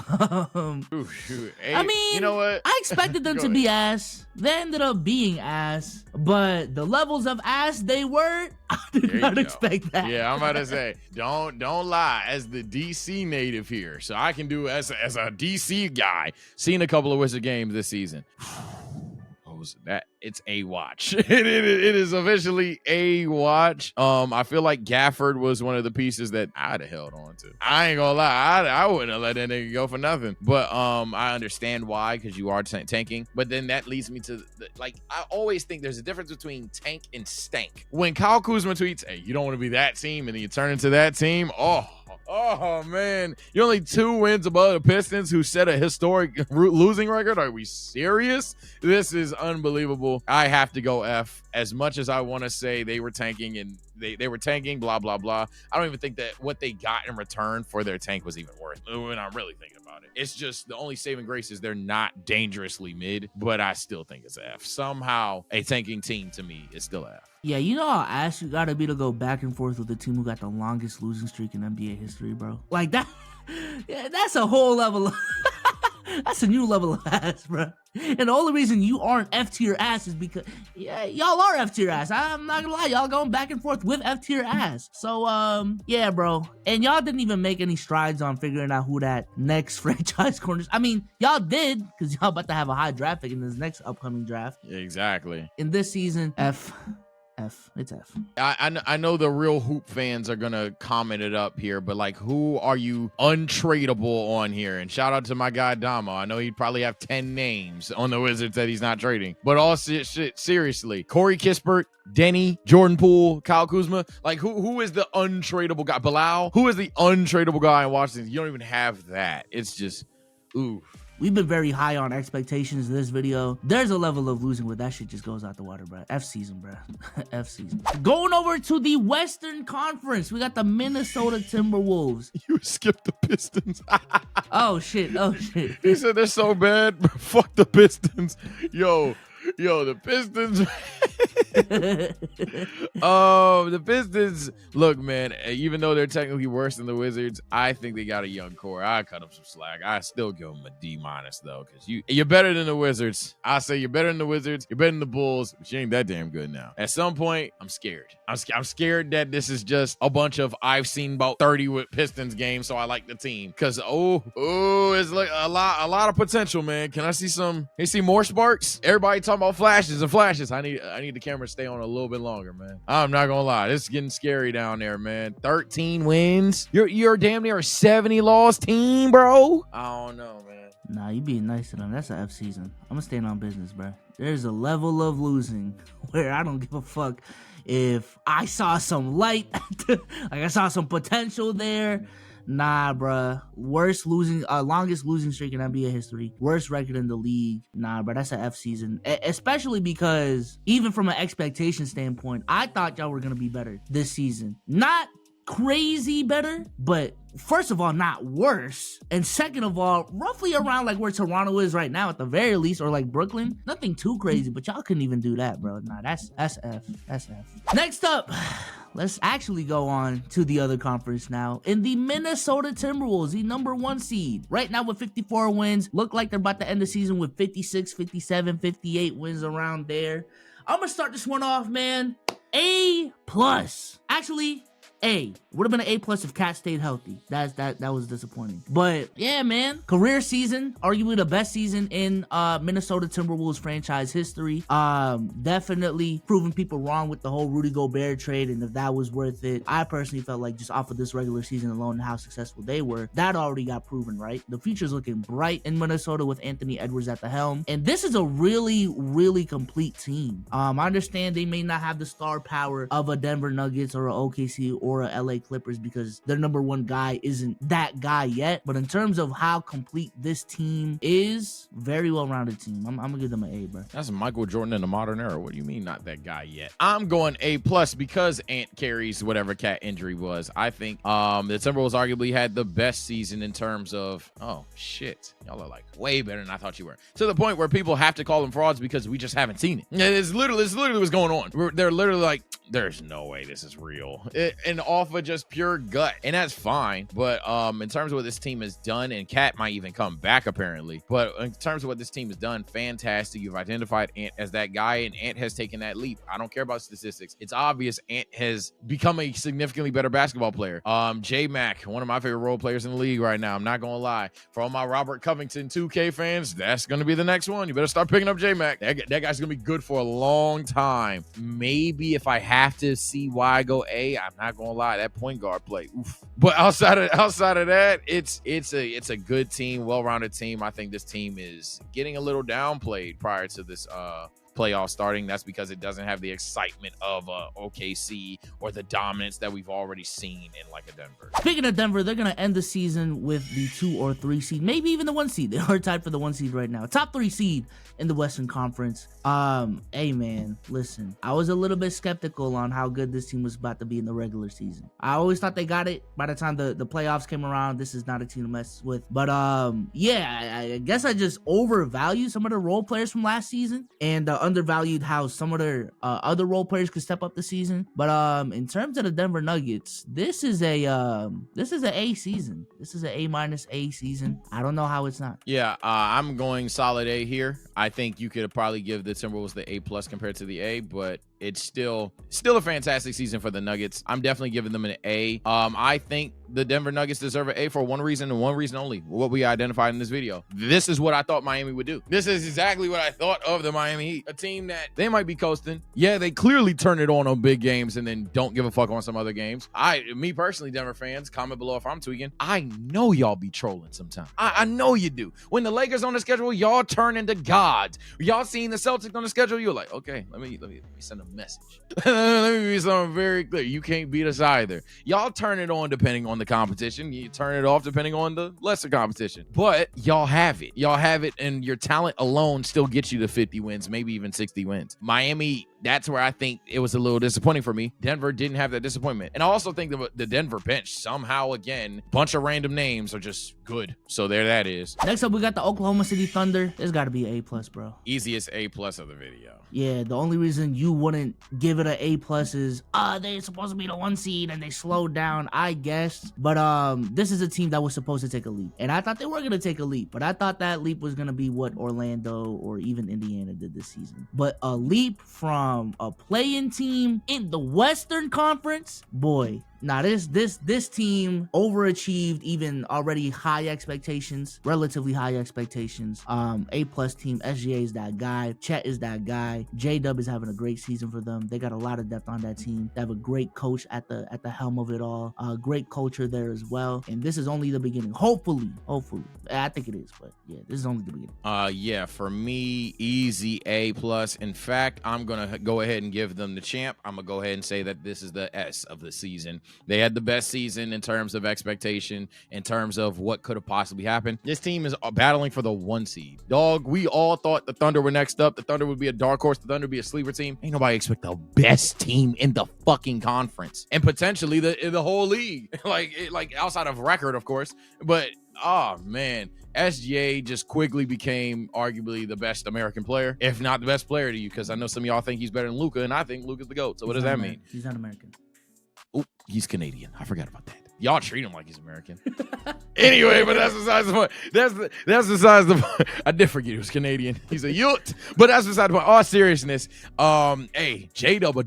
Ooh, shoot. Hey, I mean, you know what? I expected them to be ass. They ended up being ass, but the levels of ass they were, I did not expect that. Yeah, I'm about to say, don't lie. As the DC native here, so I can do as a DC guy, seen a couple of Wizard games this season. That it's a watch. It is officially a watch. I feel like Gafford was one of the pieces that I'd have held on to. I ain't gonna lie, I wouldn't have let that nigga go for nothing. But I understand why, because you are tanking. But then that leads me to I always think there's a difference between tank and stank. When Kyle Kuzma tweets, "Hey, you don't want to be that team," and then you turn into that team, oh man, you're only 2 wins above the Pistons, who set a historic losing record. Are we serious? This is unbelievable. I have to go F. As much as I want to say they were tanking and they were tanking, blah, blah, blah. I don't even think that what they got in return for their tank was even worth it when I'm really thinking about it. It's just the only saving grace is they're not dangerously mid, but I still think it's F. Somehow a tanking team to me is still F. Yeah, you know how ass you gotta be to go back and forth with the team who got the longest losing streak in NBA history, bro. Like that, yeah, that's a whole level of, that's a new level of ass, bro. And the only reason you aren't F tier ass is because, yeah, y'all are F tier ass. I'm not gonna lie, y'all going back and forth with F tier ass. So, yeah, bro. And y'all didn't even make any strides on figuring out who that next franchise corners. I mean, y'all did, because y'all about to have a high draft pick in this next upcoming draft. Exactly. In this season, F. It's F. I know the real hoop fans are gonna comment it up here, but like, who are you untradeable on here? And shout out to my guy Damo. I know he'd probably have 10 names on the Wizards that he's not trading. But all shit, seriously, Corey Kispert, Denny, Jordan Poole, Kyle Kuzma, like who is the untradeable guy? Bilal, who is the untradeable guy in Washington? You don't even have that. It's just, ooh. We've been very high on expectations in this video. There's a level of losing where that shit just goes out the water, bro. F season, bro. F season. Going over to the Western Conference, we got the Minnesota Timberwolves. You skipped the Pistons. Oh, shit. He said they're so bad. Fuck the Pistons. Yo, the Pistons. The Pistons, look, man, even though they're technically worse than the Wizards, I think they got a young core. I cut them some slack. I still give them a D- though, because you're better than the Wizards. I say you're better than the Wizards. You're better than the Bulls, but you ain't that damn good now. At some point, I'm scared. I'm scared that this is just a bunch of I've seen about 30 with Pistons games, so I like the team. Because it's like a lot of potential, man. Can I see more sparks? Everybody talking about flashes and flashes. I need the camera to stay on a little bit longer, man. I'm not gonna lie, this is getting scary down there, man. 13 wins. You're damn near a 70 loss team, bro. I don't know, man. Nah, you being nice to them. That's an F season. I'm gonna stand on business, bro. There's a level of losing where I don't give a fuck if I saw some light, like I saw some potential there. Nah, bruh. Longest losing streak in NBA history. Worst record in the league. Nah, bruh. That's an F season. Especially because, even from an expectation standpoint, I thought y'all were going to be better this season. Not crazy better, but first of all, not worse. And second of all, roughly around like where Toronto is right now at the very least, or like Brooklyn. Nothing too crazy, but y'all couldn't even do that, bro. Nah, that's F. That's F. Next up, let's actually go on to the other conference now. In the Minnesota Timberwolves, the number 1 seed. Right now with 54 wins. Look like they're about to end the season with 56, 57, 58 wins around there. I'm gonna start this one off, man. A+. Actually, A. Would have been an A+ if Cat stayed healthy. That was disappointing. But yeah, man. Career season. Arguably the best season in Minnesota Timberwolves franchise history. Definitely proving people wrong with the whole Rudy Gobert trade and if that was worth it. I personally felt like just off of this regular season alone and how successful they were, that already got proven, right? The future's looking bright in Minnesota with Anthony Edwards at the helm. And this is a really, really complete team. I understand they may not have the star power of a Denver Nuggets or an OKC or a LA Clippers because their number one guy isn't that guy yet. But in terms of how complete this team is, very well-rounded team. I'm gonna give them an A, bro. That's Michael Jordan in the modern era. What do you mean not that guy yet? I'm going A+ because Ant carries whatever cat injury was. I think the Timberwolves arguably had the best season in terms of, oh shit, y'all are like way better than I thought you were. To the point where people have to call them frauds because we just haven't seen it. It's literally what's going on. They're literally like, there's no way this is real. And off of just pure gut. And that's fine. But in terms of what this team has done, and Cat might even come back apparently, but in terms of what this team has done, fantastic. You've identified Ant as that guy, and Ant has taken that leap. I don't care about statistics. It's obvious Ant has become a significantly better basketball player. J-Mac, one of my favorite role players in the league right now. I'm not gonna lie. For all my Robert Covington 2K fans, that's gonna be the next one. You better start picking up J-Mac. That guy's gonna be good for a long time. Maybe if I have to see why I go A, I'm not gonna lie, that point guard play, oof. But outside of that, it's a good team, well-rounded team. I think this team is getting a little downplayed prior to this playoff starting. That's because it doesn't have the excitement of OKC or the dominance that we've already seen in like a Denver. Speaking of Denver, they're going to end the season with the 2 or 3 seed, maybe even the 1 seed. They are tied for the 1 seed right now. Top 3 seed in the Western Conference. Hey man, listen, I was a little bit skeptical on how good this team was about to be in the regular season. I always thought they got it by the time the playoffs came around. This is not a team to mess with. But yeah, I guess I just overvalued some of the role players from last season and undervalued how some of their other role players could step up the season. But in terms of the Denver Nuggets, this is an A season. This is an A- season. I don't know how it's not. Yeah, I'm going solid A here. I think you could probably give the Timberwolves the A+ compared to the A, but it's still a fantastic season for the Nuggets. I'm definitely giving them an A. I think the Denver Nuggets deserve an A for one reason and one reason only, what we identified in this video. This is what I thought Miami would do. This is exactly what I thought of the Miami Heat, a team that they might be coasting. Yeah, they clearly turn it on big games and then don't give a fuck on some other games. Me personally, Denver fans, comment below if I'm tweaking. I know y'all be trolling sometimes. I know you do. When the Lakers on the schedule, y'all turn into gods. Y'all seen the Celtics on the schedule, you're like, okay, let me send a message. Let me be something very clear. You can't beat us either. Y'all turn it on depending on the competition. You turn it off depending on the lesser competition. But y'all have it. Y'all have it, and your talent alone still gets you to 50 wins, maybe even 60 wins. Miami, that's where I think it was a little disappointing for me. Denver didn't have that disappointment. And I also think the Denver bench, somehow, again, bunch of random names are just good. So there that is. Next up, we got the Oklahoma City Thunder. There's got to be an A+, bro. Easiest A+ of the video. Yeah, the only reason you wouldn't give it an A+ is, they're supposed to be the 1 seed and they slowed down, I guess. But this is a team that was supposed to take a leap. And I thought they were going to take a leap. But I thought that leap was going to be what Orlando or even Indiana did this season. But a leap from a play-in team in the Western Conference, boy. Now, this team overachieved even already high expectations, relatively high expectations. A+ team. SGA is that guy. Chet is that guy. J-Dub is having a great season for them. They got a lot of depth on that team. They have a great coach at the helm of it all. Great culture there as well. And this is only the beginning. Hopefully. I think it is, but yeah, this is only the beginning. Yeah, for me, easy A+. In fact, I'm gonna go ahead and give them the champ. I'm gonna go ahead and say that this is the S of the season. They had the best season in terms of expectation, in terms of what could have possibly happened. This team is battling for the 1 seed. Dog, we all thought the Thunder were next up. The Thunder would be a dark horse. The Thunder would be a sleeper team. Ain't nobody expect the best team in the fucking conference. And potentially the whole league. like outside of record, of course. But, oh, man. SGA just quickly became arguably the best American player, if not the best player to you, because I know some of y'all think he's better than Luka, and I think Luka's the GOAT. So what does that mean? He's not American. Oh, he's Canadian. I forgot about that. Y'all treat him like he's American. Anyway, but that's besides the point. That's besides the point. I did forget he was Canadian. He's a Ute. But that's besides the point. All seriousness. Hey, J-Dub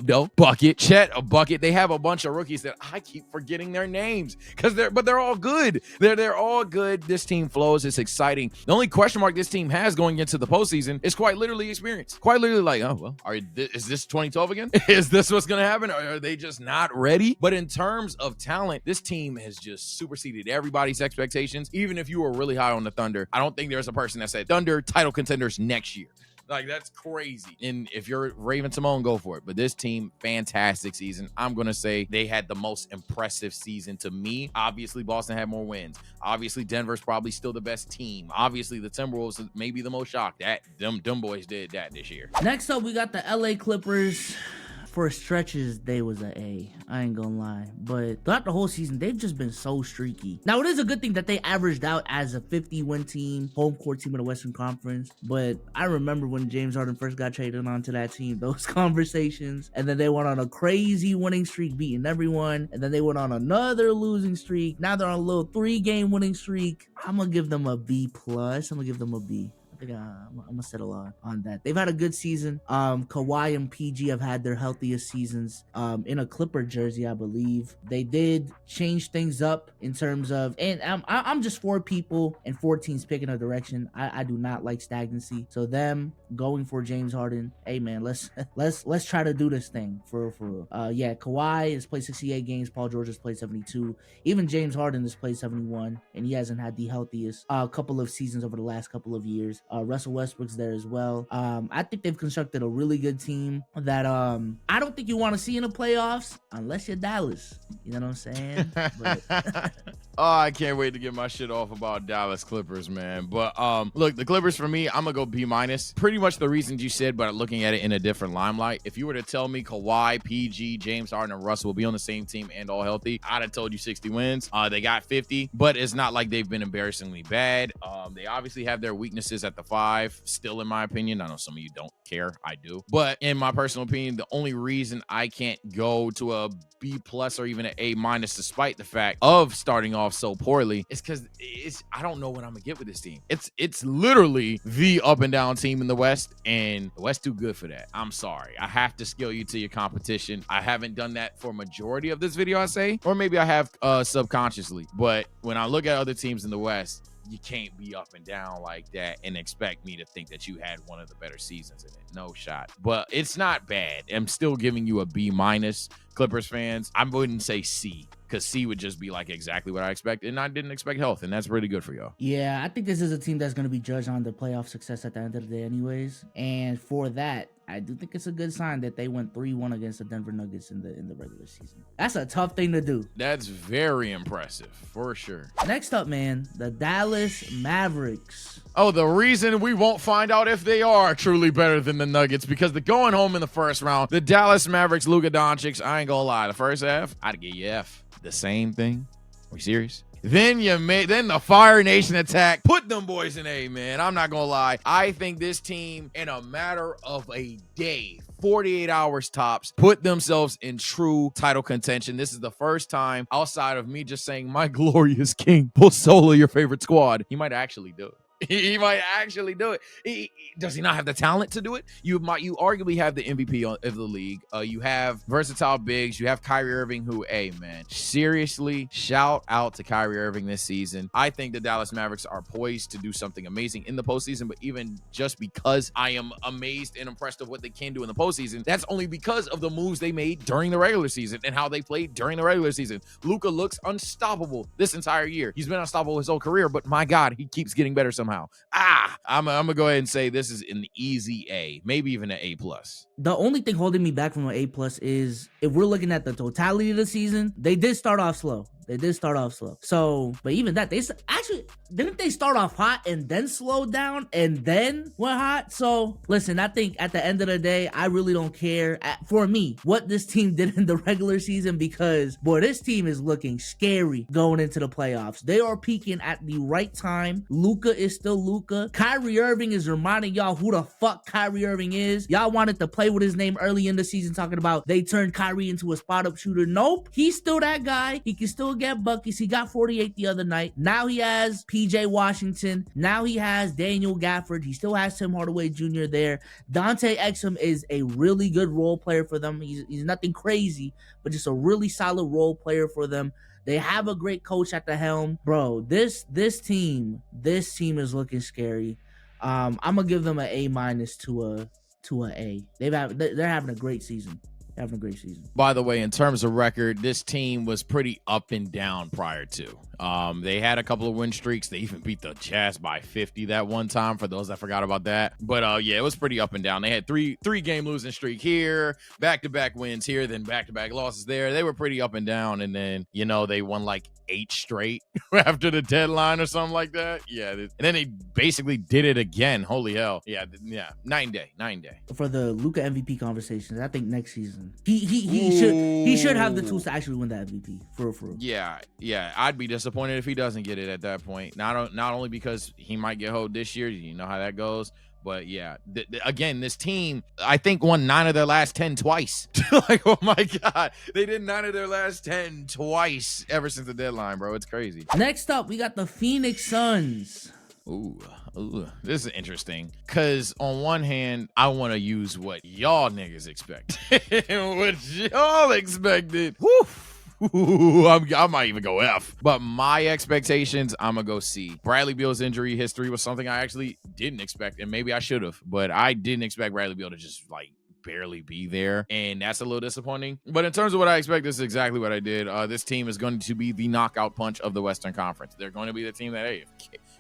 though. Bucket. Chet, a bucket. They have a bunch of rookies that I keep forgetting their names. But they're all good. They're all good. This team flows. It's exciting. The only question mark this team has going into the postseason is quite literally experience. Quite literally like, oh well, is this 2012 again? Is this what's gonna happen? Or are they just not ready? But in terms of talent, this team has just superseded everybody's expectations. Even if you were really high on the Thunder, I don't think there's a person that said Thunder title contenders next year. Like, that's crazy. And if you're Raven Simone, go for it. But this team, fantastic season. I'm going to say they had the most impressive season to me. Obviously, Boston had more wins. Obviously, Denver's probably still the best team. Obviously, the Timberwolves is maybe the most shocked. Them boys did that this year. Next up, we got the LA Clippers. For stretches, they was an A. I ain't gonna lie. But throughout the whole season, they've just been so streaky. Now, it is a good thing that they averaged out as a 50-win team, home court team in the Western Conference. But I remember when James Harden first got traded onto that team, those conversations. And then they went on a crazy winning streak, beating everyone. And then they went on another losing streak. Now they're on a little 3-game winning streak. I'm gonna give them a B+. I'm gonna give them a B. I think I'm gonna settle on that. They've had a good season. Kawhi and PG have had their healthiest seasons. In a Clipper jersey, I believe they did change things up in terms of, and I'm just 4 people and 4 teams picking a direction. I do not like stagnancy. So them going for James Harden. Hey man, let's try to do this thing for yeah. Kawhi has played 68 games. Paul George has played 72. Even James Harden has played 71, and he hasn't had the healthiest couple of seasons over the last couple of years. Russell Westbrook's there as well. I think they've constructed a really good team that I don't think you want to see in the playoffs unless you're Dallas. You know what I'm saying? But Oh, I can't wait to get my shit off about Dallas Clippers, man. But look, the Clippers for me, I'm gonna go B-. Pretty much the reasons you said, but looking at it in a different limelight. If you were to tell me Kawhi, PG, James Harden, and Russell will be on the same team and all healthy, I'd have told you 60 wins. They got 50, but it's not like they've been embarrassingly bad. They obviously have their weaknesses at the 5, still in my opinion. I know some of you don't care. I do. But in my personal opinion, the only reason I can't go to a B+ or even an A- despite the fact of starting off so poorly is because I don't know what I'm gonna get with this team. It's literally the up and down team in the West, and the West too good for that. I'm sorry. I have to scale you to your competition. I haven't done that for majority of this video, I say, or maybe I have subconsciously. But when I look at other teams in the West, you can't be up and down like that and expect me to think that you had one of the better seasons in it. No shot. But it's not bad. I'm still giving you a B-. Clippers fans, I wouldn't say C, because C would just be like exactly what I expected, and I didn't expect health, and that's really good for y'all. yeah, I think this is a team that's going to be judged on the playoff success at the end of the day anyways. And for that, I do think it's a good sign that they went 3-1 against the Denver Nuggets in the regular season. That's a tough thing to do. That's very impressive, for sure. Next up, man, the Dallas Mavericks. Oh, the reason we won't find out if they are truly better than the Nuggets, because the going home in the first round, the Dallas Mavericks, Luka Doncic, I ain't gonna lie, the first half, I'd give you F. The same thing? Are you serious? Then the Fire Nation attack. Put them boys in A, man. I'm not gonna lie. I think this team, in a matter of a day, 48 hours tops, put themselves in true title contention. This is the first time outside of me just saying my glorious king, pull solo your favorite squad. He might actually do it. He might actually do it. Does he not have the talent to do it? You arguably have the MVP of the league. You have versatile bigs. You have Kyrie Irving, who, hey, man, seriously, shout out to Kyrie Irving this season. I think the Dallas Mavericks are poised to do something amazing in the postseason, but even just because I am amazed and impressed of what they can do in the postseason, that's only because of the moves they made during the regular season and how they played during the regular season. Luka looks unstoppable this entire year. He's been unstoppable his whole career, but my God, he keeps getting better somehow. I'm gonna go ahead and say this is an easy A, maybe even an A+. The only thing holding me back from an A+ is if we're looking at the totality of the season, they did start off slow. So, but even that, didn't they start off hot and then slow down and then went hot? So, listen, I think at the end of the day, I really don't care for me what this team did in the regular season, because, boy, this team is looking scary going into the playoffs. They are peaking at the right time. Luka is still Luka. Kyrie Irving is reminding y'all who the fuck Kyrie Irving is. Y'all wanted to play with his name early in the season, talking about they turned Kyrie into a spot-up shooter. Nope, he's still that guy. He can still get buckets. He got 48 the other night. Now he has PJ Washington. Now he has Daniel Gafford. He still has Tim Hardaway Jr. there. Dante Exum is a really good role player for them. He's nothing crazy, but just a really solid role player for them. They have a great coach at the helm. Bro, this team is looking scary. I'm gonna give them an A- to a A. They're having a great season. having a great season. By the way, in terms of record, this team was pretty up and down prior to. They had a couple of win streaks. They even beat the Jazz by 50 that one time, for those that forgot about that. But yeah, it was pretty up and down. They had three game losing streak here, back-to-back wins here, then back-to-back losses there. They were pretty up and down, and then, you know, they won like 8 straight after the deadline or something like that. Yeah, and then they basically did it again. Holy hell. Yeah, night and day. For the Luka MVP conversations, I think next season he should have the tools to actually win the MVP for real. Yeah, I'd be disappointed if he doesn't get it at that point. Not only because he might get hold this year, you know how that goes. But yeah, again, this team, I think, won 9 of their last 10 twice. Like, oh my God. They did 9 of their last 10 twice ever since the deadline, bro. It's crazy. Next up, we got the Phoenix Suns. Ooh, this is interesting. Because on one hand, I want to use what y'all niggas expect. What y'all expected. Woo! I might even go F. But my expectations, I'm going to go C. Bradley Beal's injury history was something I actually didn't expect, and maybe I should have, but I didn't expect Bradley Beal to just, like, barely be there, and that's a little disappointing. But in terms of what I expect, this is exactly what I did. This team is going to be the knockout punch of the Western Conference. They're going to be the team that, hey,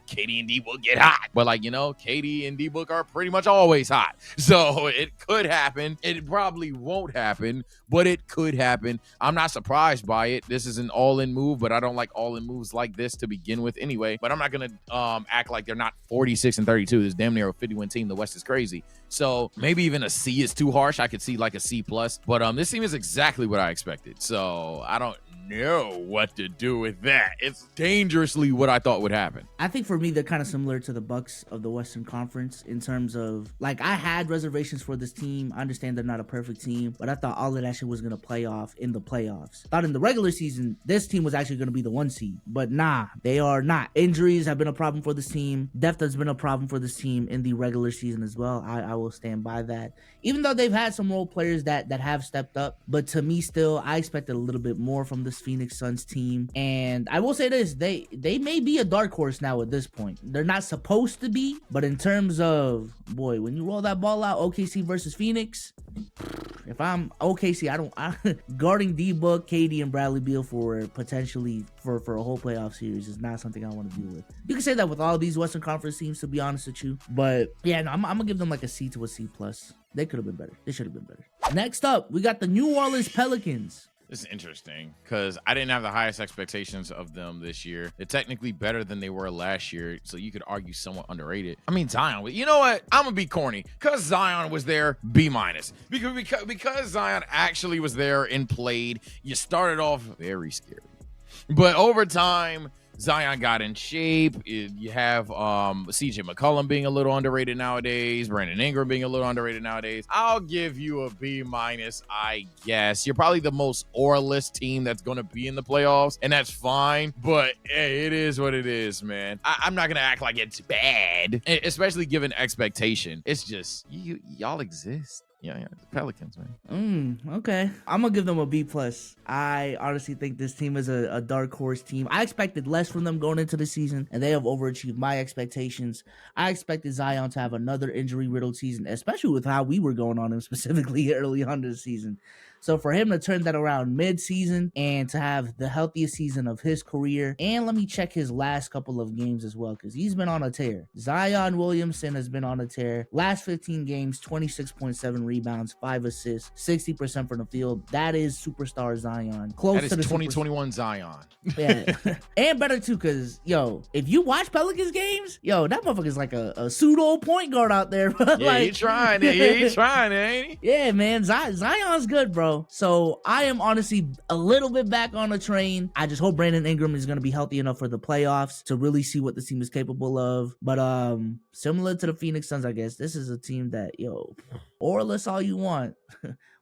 KD and D-Book get hot. But, like, you know, KD and D-Book are pretty much always hot. So it could happen. It probably won't happen, but it could happen. I'm not surprised by it. This is an all-in move, but I don't like all-in moves like this to begin with anyway. But I'm not going to act like they're not 46-32. This damn near a 50-win team. The West is crazy. So maybe even a C is too harsh. I could see like a C+. But this team is exactly what I expected. So I don't know what to do with that. It's dangerously what I thought would happen. I think for me, they're kind of similar to the Bucks of the Western Conference in terms of, like, I had reservations for this team. I understand they're not a perfect team, but I thought all of that shit was going to play off in the playoffs. Thought in the regular season, this team was actually going to be the 1 seed, but nah, they are not. Injuries have been a problem for this team. Depth has been a problem for this team in the regular season as well. I will stand by that. Even though they've had some role players that have stepped up, but to me still, I expected a little bit more from this Phoenix Suns team. And I will say this, they may be a dark horse now at this point. They're not supposed to be, but in terms of, boy, when you roll that ball out, OKC versus Phoenix, if I'm OKC, guarding D-Book, KD, and Bradley Beal for potentially for a whole playoff series is not something I want to deal with. You can say that with all these Western Conference teams, to be honest with you. But yeah, no, I'm gonna give them like a C to a C+. They could have been better. They should have been better. Next up, we got the New Orleans Pelicans. This is interesting because I didn't have the highest expectations of them this year. They're technically better than they were last year, so you could argue somewhat underrated. I mean, Zion, you know what? I'm going to be corny because Zion was there, B-. Because Zion actually was there and played, you started off very scary. But over time, Zion got in shape. You have CJ McCollum being a little underrated nowadays. Brandon Ingram being a little underrated nowadays. I'll give you a B-, I guess. You're probably the most auralist team that's going to be in the playoffs, and that's fine. But hey, it is what it is, man. I'm not going to act like it's bad, especially given expectation. It's just, y'all exist. Yeah, the Pelicans, man. Okay. I'm gonna give them a B+. I honestly think this team is a dark horse team. I expected less from them going into the season, and they have overachieved my expectations. I expected Zion to have another injury-riddled season, especially with how we were going on him specifically early on in the season. So for him to turn that around mid-season and to have the healthiest season of his career, and let me check his last couple of games as well, because he's been on a tear. Zion Williamson has been on a tear. Last 15 games, 26.7 rebounds, 5 assists, 60% from the field. That is superstar Zion. Close to the 2021 Zion. Yeah. And better too, because, yo, if you watch Pelicans games, yo, that motherfucker's like a pseudo point guard out there. Yeah, like, he's trying it. Yeah, he's trying it, ain't he? Yeah, man. Zion's good, bro. So I am honestly a little bit back on the train. I just hope Brandon Ingram is going to be healthy enough for the playoffs to really see what the team is capable of. But similar to the Phoenix Suns, I guess, this is a team that, yo, auraless all you want.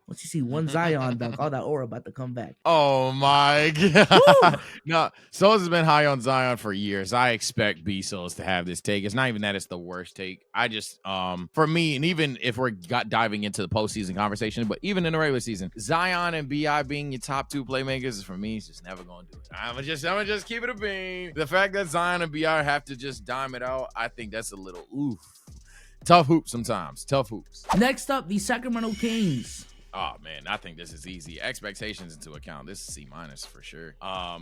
Once you see one Zion dunk, all that aura about to come back. Oh, my God. No, Souls has been high on Zion for years. I expect B-Souls to have this take. It's not even that it's the worst take. I just, for me, and even if we're diving into the postseason conversation, but even in the regular season, Zion and B.I. being your top 2 playmakers, for me, it's just never going to do it. I'm gonna just keep it a bean. The fact that Zion and B.I. have to just dime it out, I think that's a little, oof. Tough hoops sometimes. Tough hoops. Next up, the Sacramento Kings. Oh man, I think this is easy. Expectations into account. This is C- for sure.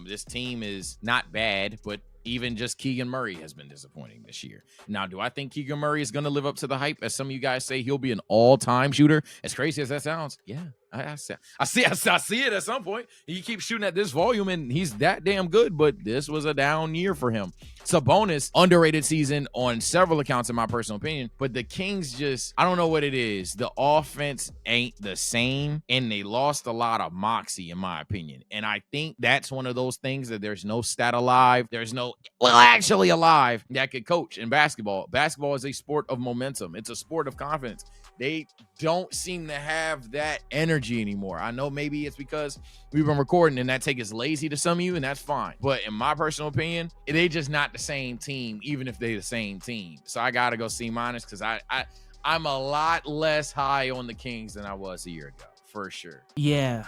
This team is not bad, but even just Keegan Murray has been disappointing this year. Now, do I think Keegan Murray is going to live up to the hype? As some of you guys say, he'll be an all-time shooter. As crazy as that sounds, yeah, I see it at some point. He keeps shooting at this volume, and he's that damn good, but this was a down year for him. Sabonis, underrated season on several accounts, in my personal opinion, but the Kings just, I don't know what it is. The offense ain't the same, and they lost a lot of moxie, in my opinion. And I think that's one of those things that there's no stat alive. There's no, well, actually alive that could coach in basketball. Basketball is a sport of momentum. It's a sport of confidence. They don't seem to have that energy anymore. I know maybe it's because we've been recording and that take is lazy to some of you, and that's fine. But in my personal opinion, they just not the same team, even if they the same team. So I gotta go C- because I'm a lot less high on the Kings than I was a year ago, for sure. Yeah,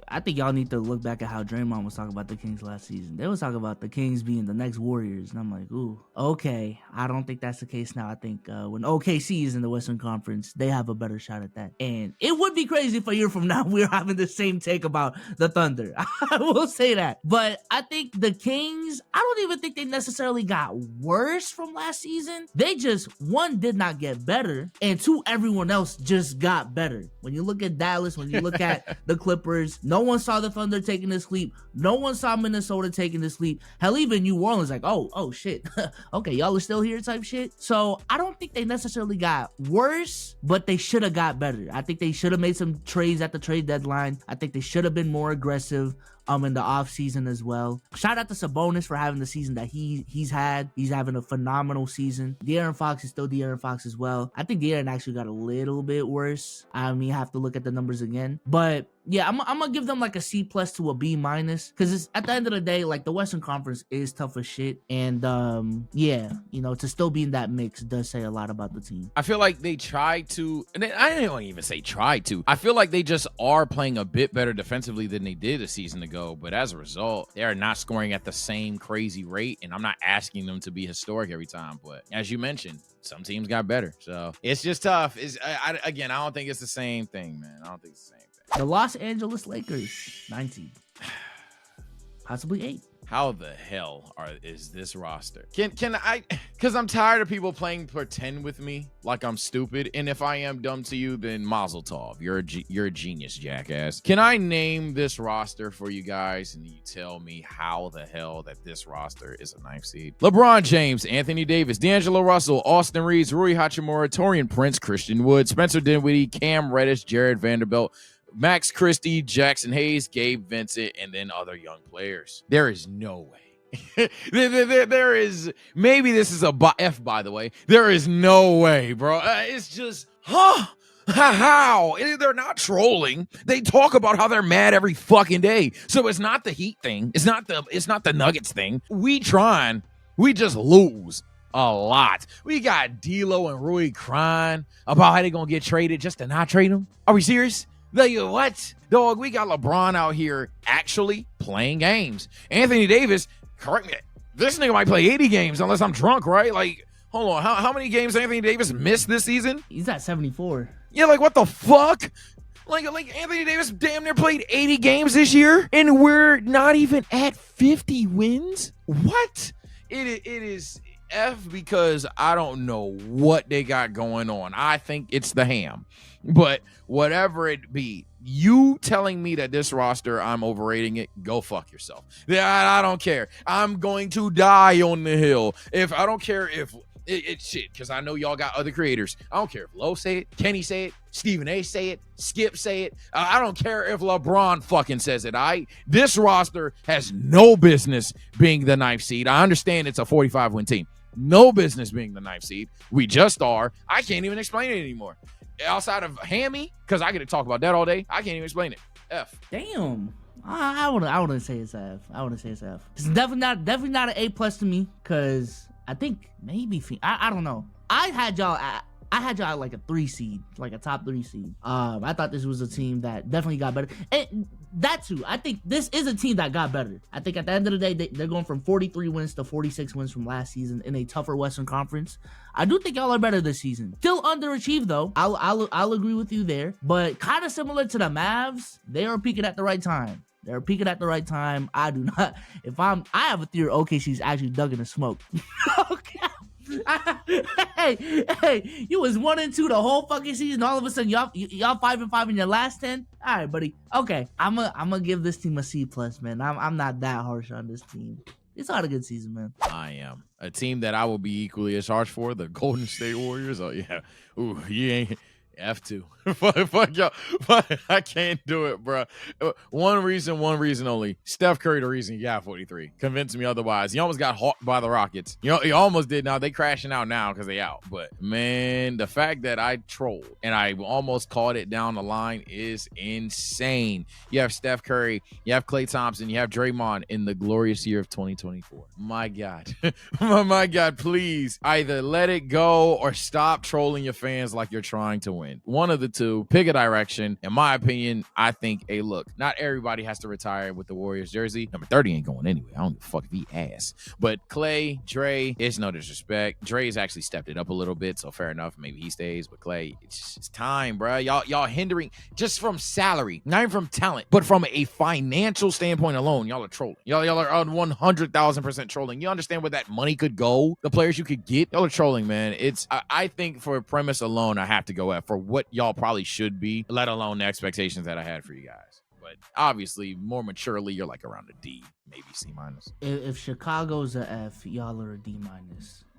I think y'all need to look back at how Draymond was talking about the Kings last season. They was talking about the Kings being the next Warriors, and I'm like, ooh, okay. I don't think that's the case now. I think when OKC is in the Western Conference, they have a better shot at that. And it would be crazy if a year from now we're having the same take about the Thunder. I will say that. But I think the Kings, I don't even think they necessarily got worse from last season. They just, one, did not get better, and two, everyone else just got better. When you look at Dallas, when you look at the Clippers, no one saw the Thunder taking a sleep. No one saw Minnesota taking a sleep. Hell, even New Orleans, like, oh shit. Okay, y'all are still here type shit. So I don't think they necessarily got worse, but they should have got better. I think they should have made some trades at the trade deadline. I think they should have been more aggressive in the offseason as well. Shout out to Sabonis for having the season that he's had. He's having a phenomenal season. De'Aaron Fox is still De'Aaron Fox as well. I think De'Aaron actually got a little bit worse. I mean, I have to look at the numbers again. But yeah, I'm gonna give them like a C+ to a B-, because it's at the end of the day, like, the Western Conference is tough as shit. And yeah, you know, to still be in that mix does say a lot about the team. I feel like they tried to, and I don't even say tried to. I feel like they just are playing a bit better defensively than they did a season ago. But as a result, they are not scoring at the same crazy rate. And I'm not asking them to be historic every time. But as you mentioned, some teams got better. So it's just tough. Again, I don't think it's the same thing, man. I don't think it's the same thing. The Los Angeles Lakers, 19, possibly 8. How the hell is this roster? Can I, because I'm tired of people playing pretend with me like I'm stupid, and if I am dumb to you, then mazel tov. You're a genius, jackass. Can I name this roster for you guys, and you tell me how the hell that this roster is a 9th seed? LeBron James, Anthony Davis, D'Angelo Russell, Austin Reeves, Rui Hachimura, Taurean Prince, Christian Wood, Spencer Dinwiddie, Cam Reddish, Jared Vanderbilt, Max Christie, Jackson Hayes, Gabe Vincent, and then other young players. There is no way. there is, maybe this is a F, by the way. There is no way, bro. It's just, how? They're not trolling. They talk about how they're mad every fucking day. So it's not the Heat thing. It's not the Nuggets thing. We just lose a lot. We got D'Lo and Rui crying about how they gonna get traded just to not trade them. Are we serious? Like, what? Dog, we got LeBron out here actually playing games. Anthony Davis, correct me, this nigga might play 80 games unless I'm drunk, right? Like, hold on, how many games Anthony Davis missed this season? He's at 74. Yeah, like, what the fuck? Like Anthony Davis damn near played 80 games this year, and we're not even at 50 wins? What? It is F, because I don't know what they got going on. I think it's the ham. But whatever it be, you telling me that this roster, I'm overrating it, go fuck yourself. Yeah, I don't care. I'm going to die on the hill. If I don't care if it's shit, because I know y'all got other creators. I don't care if Lowe say it, Kenny say it, Stephen A say it, Skip say it. I don't care if LeBron fucking says it. This roster has no business being the 9th seed. I understand it's a 45-win team. No business being the 9th seed. We just are. I can't even explain it anymore. Outside of Hammy, because I get to talk about that all day, I can't even explain it. F. Damn. I wouldn't say it's F. I wouldn't say it's F. It's definitely not an A+ to me, because I think maybe I don't know. I had y'all I had y'all like a 3 seed, like a top 3 seed. I thought this was a team that definitely got better. And that too, I think this is a team that got better. I think at the end of the day, they're going from 43 wins to 46 wins from last season in a tougher Western Conference. I do think y'all are better this season. Still underachieved though. I'll agree with you there. But kind of similar to the Mavs, they are peaking at the right time. They're peaking at the right time. I do not. I have a theory OKC's actually dug in the smoke. Okay. Hey, you was 1-2 the whole fucking season. All of a sudden, y'all 5-5 in your last 10. All right, buddy. Okay, I'm gonna give this team a C+, man. I'm not that harsh on this team. It's not a good season, man. I am. A team that I will be equally as harsh for, the Golden State Warriors. Oh yeah. Ooh, you ain't. F2. Fuck y'all. I can't do it, bro. One reason only. Steph Curry, the reason he got 43. Convince me otherwise. He almost got hawked by the Rockets. You know, he almost did. Now they crashing out now because they out. But man, the fact that I trolled and I almost called it down the line is insane. You have Steph Curry, you have Klay Thompson, you have Draymond in the glorious year of 2024. My God. My God, please either let it go or stop trolling your fans like you're trying to win. One of the two, pick a direction. In my opinion, I think, hey, look, not everybody has to retire with the Warriors jersey. Number 30 ain't going anywhere. I don't give a fuck if he ass. But Klay, Dre, it's no disrespect. Dre's actually stepped it up a little bit, so fair enough. Maybe he stays. But Klay, it's time, bro. Y'all hindering just from salary, not even from talent, but from a financial standpoint alone. Y'all are trolling. Y'all are on 100,000% trolling. You understand where that money could go? The players you could get? Y'all are trolling, man. I think for premise alone, I have to go at for what y'all probably should be, let alone the expectations that I had for you guys. But obviously, more maturely, you're like around a D, maybe C-. If Chicago's a F, y'all are a D-.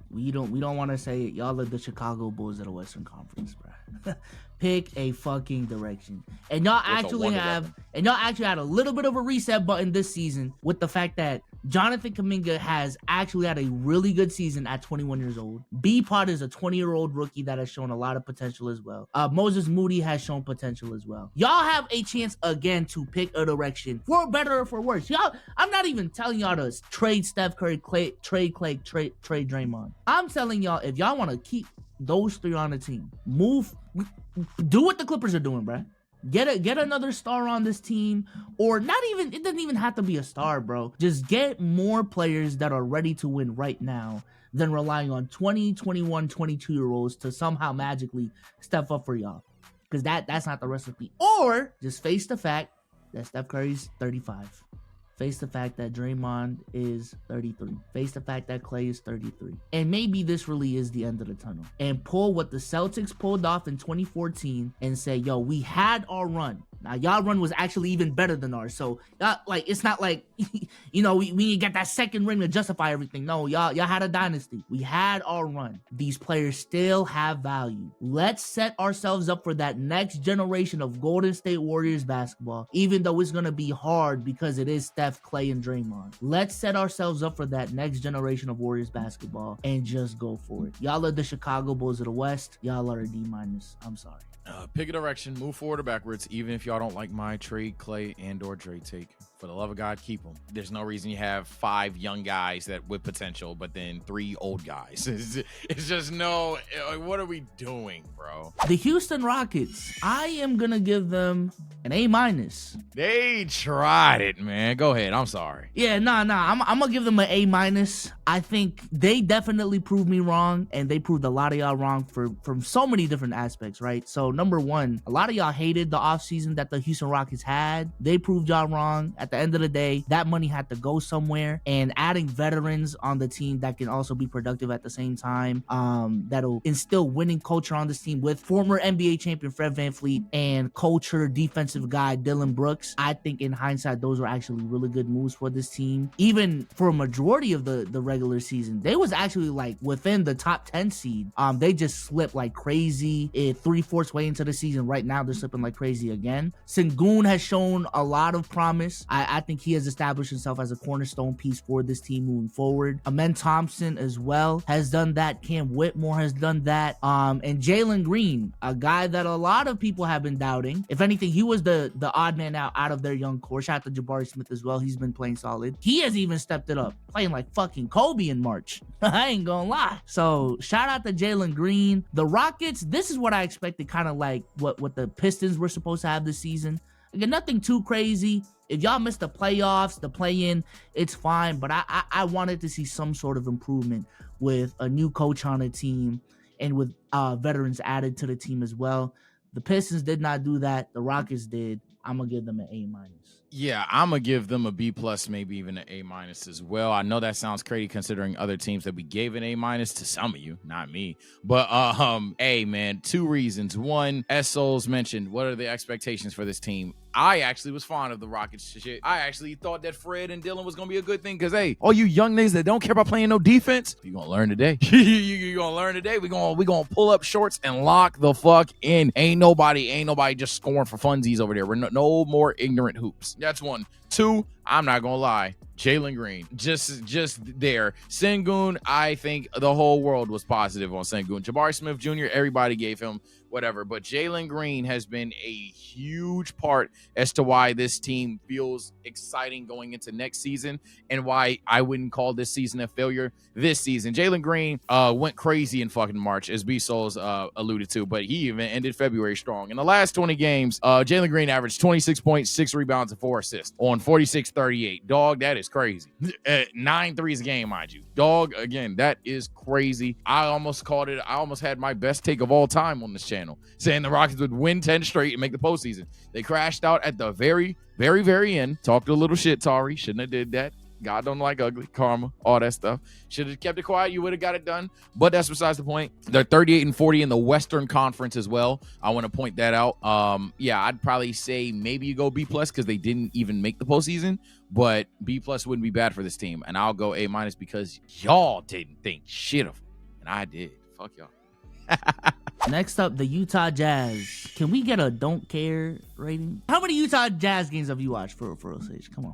We don't want to say it. Y'all are the Chicago Bulls of the Western Conference, bro. Pick a fucking direction. And y'all actually had a little bit of a reset button this season with the fact that Jonathan Kuminga has actually had a really good season at 21 years old. B-Pod is a 20-year-old rookie that has shown a lot of potential as well. Moses Moody has shown potential as well. Y'all have a chance again to pick a direction for better or for worse. Y'all, I'm not even telling y'all to trade Steph Curry, trade Klay, trade Draymond. I'm telling y'all, if y'all want to keep those three on the team, do what the Clippers are doing, bro. Get another star on this team, or it doesn't even have to be a star, bro. Just get more players that are ready to win right now than relying on 20, 21, 22-year-olds to somehow magically step up for y'all. Because that's not the recipe. Or just face the fact that Steph Curry's 35. Face the fact that Draymond is 33. Face the fact that Klay is 33. And maybe this really is the end of the tunnel. And pull what the Celtics pulled off in 2014 and say, yo, we had our run. Now, y'all run was actually even better than ours. So, it's not like, we got that second ring to justify everything. No, y'all had a dynasty. We had our run. These players still have value. Let's set ourselves up for that next generation of Golden State Warriors basketball, even though it's going to be hard because it is Steph, Klay, and Draymond. Let's set ourselves up for that next generation of Warriors basketball and just go for it. Y'all are the Chicago Bulls of the West. Y'all are a D-. I'm sorry. Pick a direction, move forward or backwards, even if y'all don't like my trade Klay and or Dre take. For the love of God, keep them. There's no reason you have 5 young guys that with potential, but then 3 old guys. It's just no, what are we doing, bro? The Houston Rockets, I am going to give them an A-. They tried it, man. Go ahead. I'm sorry. Yeah, I'm going to give them an A-. I think they definitely proved me wrong, and they proved a lot of y'all wrong from so many different aspects, right? So, number one, a lot of y'all hated the offseason that the Houston Rockets had. They proved y'all wrong. At the end of the day, that money had to go somewhere, and adding veterans on the team that can also be productive at the same time, that'll instill winning culture on this team with former NBA champion Fred VanVleet and culture defensive guy Dylan Brooks. I think in hindsight, those were actually really good moves for this team. Even for a majority of the regular season, they was actually like within the top 10 seed. They just slipped like crazy 3/4 way into the season. Right now, they're slipping like crazy again. Sengun has shown a lot of promise. I think he has established himself as a cornerstone piece for this team moving forward. Amen Thompson as well has done that. Cam Whitmore has done that. And Jalen Green, a guy that a lot of people have been doubting. If anything, he was the odd man out of their young core. Shout out to Jabari Smith as well. He's been playing solid. He has even stepped it up, playing like fucking Kobe in March. I ain't gonna lie. So shout out to Jalen Green. The Rockets, this is what I expected, kind of like what the Pistons were supposed to have this season. Again, nothing too crazy. If y'all missed the playoffs, the play-in, it's fine. But I wanted to see some sort of improvement with a new coach on the team and with veterans added to the team as well. The Pistons did not do that. The Rockets did. I'm going to give them an A-. Yeah, I'm going to give them a B+, maybe even an A- as well. I know that sounds crazy considering other teams that we gave an A- to some of you, not me. But, hey, man, 2 reasons. One, as Souls mentioned, what are the expectations for this team? I actually was fond of the Rockets shit. I actually thought that Fred and Dylan was going to be a good thing because, hey, all you young niggas that don't care about playing no defense, you're going to learn today. You're going to learn today. We're going to pull up shorts and lock the fuck in. Ain't nobody just scoring for funsies over there. We're no more ignorant hoops. That's 1. 2, I'm not going to lie. Jalen Green, just there. Sengun, I think the whole world was positive on Sengun. Jabari Smith Jr., everybody gave him whatever. But Jalen Green has been a huge part as to why this team feels exciting going into next season and why I wouldn't call this season a failure this season. Jalen Green went crazy in fucking March, as B Souls alluded to, but he even ended February strong. In the last 20 games, Jalen Green averaged 26 points, 6 rebounds, and 4 assists on 46-38. Dog, that is crazy. 9 threes a game, mind you. Dog, again, that is crazy. I almost had my best take of all time on this channel, saying the Rockets would win 10 straight and make the postseason. They crashed out at the very, very, very end. Talked a little shit, Tari. Shouldn't have did that. God don't like ugly, karma, all that stuff. Should have kept it quiet. You would have got it done. But that's besides the point. They're 38-40 in the Western Conference as well. I want to point that out. Yeah, I'd probably say maybe you go B+ because they didn't even make the postseason. But B+ wouldn't be bad for this team. And I'll go A- because y'all didn't think shit of them. And I did. Fuck y'all. Next up, the Utah Jazz. Can we get a don't care rating? How many Utah Jazz games have you watched for Sage? Come on.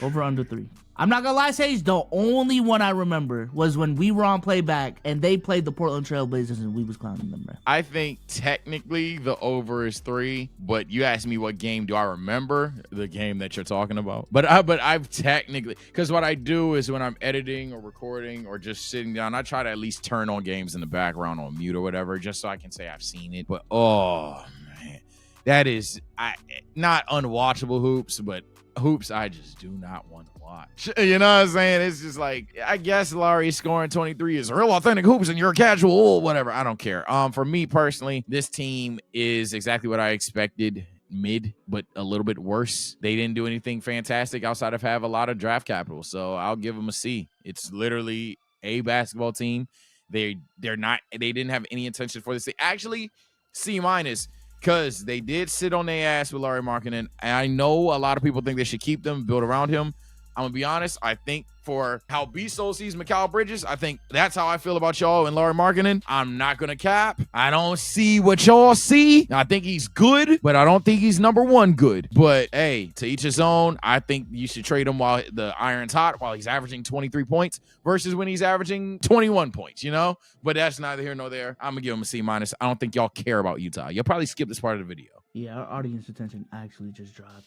Over under 3. I'm not gonna lie, Sage, the only one I remember was when we were on playback and they played the Portland Trail Blazers and we was clowning them, bro. I think technically the over is 3, but you asked me what game do I remember, the game that you're talking about. But I've technically, because what I do is when I'm editing or recording or just sitting down, I try to at least turn on games in the background on mute or whatever, just so I can say I've seen it. But oh man, that is not unwatchable hoops, but hoops I just do not want to watch. You know what I'm saying? It's just like, I guess Larry scoring 23 is real authentic hoops and you're casual, whatever. I don't care. For me personally, this team is exactly what I expected. Mid, but a little bit worse. They didn't do anything fantastic outside of have a lot of draft capital. So I'll give them a C. It's literally a basketball team. They didn't have any intention for this. They actually C-, because they did sit on their ass with Lauri Markkanen. And I know a lot of people think they should keep them, build around him. I'm going to be honest. I think for how B-Soul sees Mikal Bridges, I think that's how I feel about y'all and Lauri Markkanen. I'm not going to cap. I don't see what y'all see. I think he's good, but I don't think he's number 1 good. But, hey, to each his own. I think you should trade him while the iron's hot, while he's averaging 23 points versus when he's averaging 21 points, you know? But that's neither here nor there. I'm going to give him a C-. I don't think y'all care about Utah. You'll probably skip this part of the video. Yeah, our audience attention actually just dropped.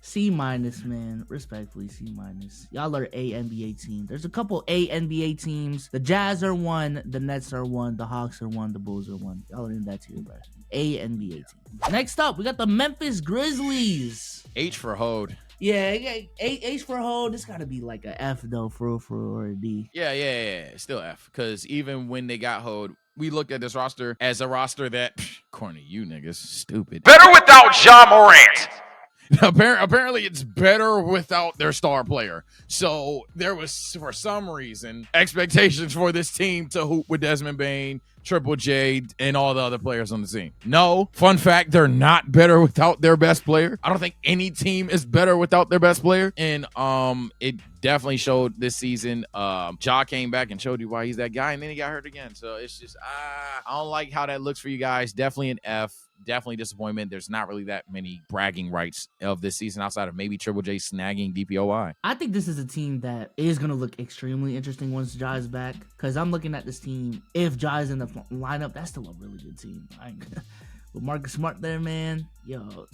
C-, man. Respectfully, C-. Y'all are A NBA team. There's a couple A NBA teams. The Jazz are 1, the Nets are 1, the Hawks are 1, the Bulls are 1. Y'all are in that tier, bro. A NBA team. Next up, we got the Memphis Grizzlies. H for Hode. Yeah, H for Hode. This got to be like a F though, for or a D. Yeah. Still F. Because even when they got Hode, we looked at this roster as a roster that, corny, you niggas, stupid. Better without Ja Morant. Apparently, it's better without their star player. So there was, for some reason, expectations for this team to hoop with Desmond Bane, Triple J, and all the other players on the team. No, fun fact, they're not better without their best player. I don't think any team is better without their best player. And it definitely showed this season. Ja came back and showed you why he's that guy, and then he got hurt again. So it's just, I don't like how that looks for you guys. Definitely an F. definitely disappointment. There's not really that many bragging rights of this season outside of maybe Triple J snagging DPOY. I think this is a team that is going to look extremely interesting once Ja is back. Because I'm looking at this team. If Ja is in the lineup, that's still a really good team. With Marcus Smart there, man. Yo.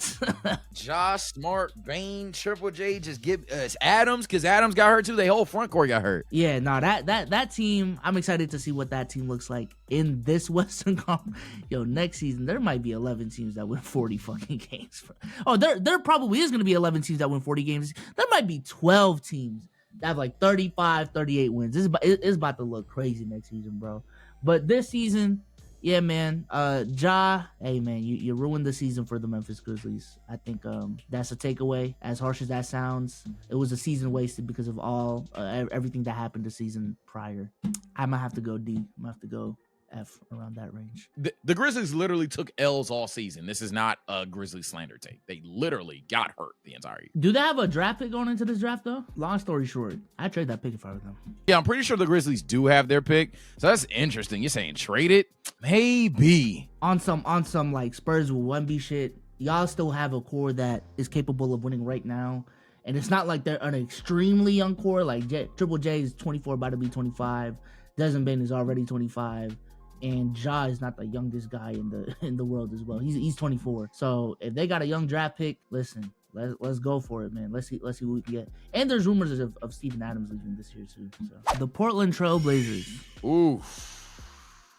Josh Smart, Bane, Triple J, just give us Adams, because Adams got hurt too. They whole front court got hurt. Yeah, no, that team, I'm excited to see what that team looks like in this Western Conference. Yo, next season, there might be 11 teams that win 40 fucking games. Oh, there probably is going to be 11 teams that win 40 games. There might be 12 teams that have like 35, 38 wins. It's about to look crazy next season, bro. But this season, yeah, man. Ja, hey, man, you ruined the season for the Memphis Grizzlies. I think that's a takeaway. As harsh as that sounds, it was a season wasted because of all everything that happened the season prior. I might have to go D. I might have to go F around that range. The Grizzlies literally took L's all season. This is not a Grizzlies slander take. They literally got hurt the entire year. Do they have a draft pick going into this draft, though? Long story short, I'd trade that pick if I were them. Yeah, I'm pretty sure the Grizzlies do have their pick. So that's interesting. You're saying trade it? Maybe. On some like Spurs with 1B shit, y'all still have a core that is capable of winning right now. And it's not like they're an extremely young core. Like Triple J is 24, about to be 25. Desmond Bane is already 25. And Ja is not the youngest guy in the world as well. He's 24. So if they got a young draft pick, listen, let's go for it, man. Let's see what we can get. And there's rumors of Steven Adams leaving this year too. So the Portland Trail Blazers. Ooh.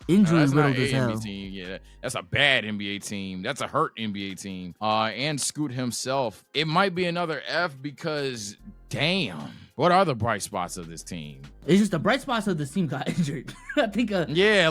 Injury that's not riddled an as hell. NBA team. Yeah, that's a bad NBA team. That's a hurt NBA team. And Scoot himself. It might be another F because damn. What are the bright spots of this team? It's just the bright spots of this team got injured. I think yeah,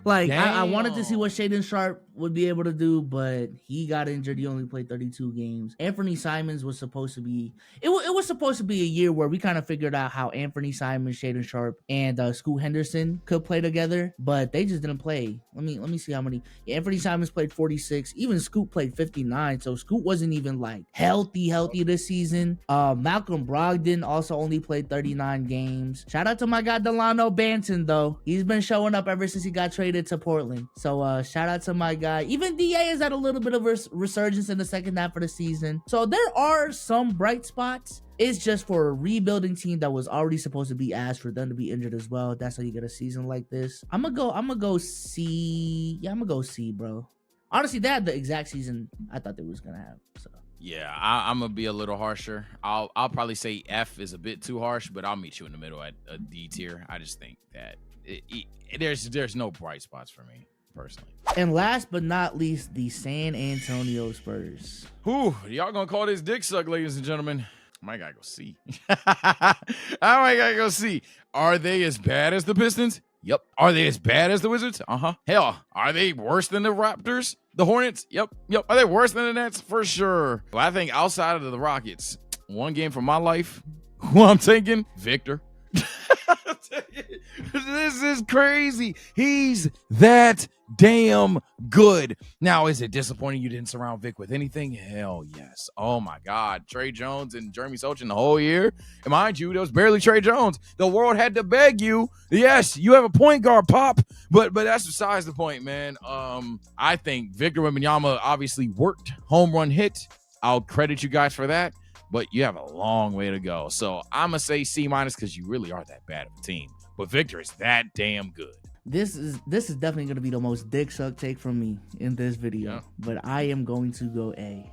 like I wanted to see what Shaedon Sharpe would be able to do, but he got injured. He only played 32 games. Anthony Simons was supposed to be it was supposed to be a year where we kind of figured out how Anthony Simons, Shaedon Sharpe, and Scoot Henderson could play together, but they just didn't play. Let me see how many. Anthony Simons played 46. Even Scoot played 59. So Scoot wasn't even like healthy this season. Malcolm Brogdon also only played 39 games. Shout out to my guy Delano Banton though. He's been showing up ever since he got traded to Portland. So shout out to my guy. Even DA is at a little bit of resurgence in the second half of the season. So there are some bright spots. It's just for a rebuilding team that was already supposed to be ass for them to be injured as well. That's how you get a season like this. I'm gonna go C. Yeah, I'm gonna go C, bro. Honestly, they had the exact season I thought they was gonna have. So yeah, I'm gonna be a little harsher. I'll probably say F is a bit too harsh, but I'll meet you in the middle at a D tier. I just think that there's no bright spots for me personally. And last but not least, the San Antonio Spurs. Whew, y'all gonna call this dick suck, ladies and gentlemen? I might gotta go see. I might gotta go see. Are they as bad as the Pistons? Yep. Are they as bad as the Wizards? Hell, are they worse than the Raptors? The Hornets? Yep. Are they worse than the Nets? For sure. Well, I think outside of the Rockets, one game for my life, who I'm taking, Victor. This is crazy. He's that damn good. Now, is it disappointing you didn't surround Vic with anything? Hell yes. Oh my God. Trey Jones and Jeremy Sochan the whole year. And mind you, there was barely Trey Jones. The world had to beg you. Yes, you have a point guard, Pop. But that's besides the point, man. I think Victor Wembanyama obviously worked home run hit. I'll credit you guys for that. But you have a long way to go. So I'm going to say C- because you really are that bad of a team. But Victor is that damn good. This is definitely going to be the most dick suck take from me in this video. Yeah. But I am going to go A.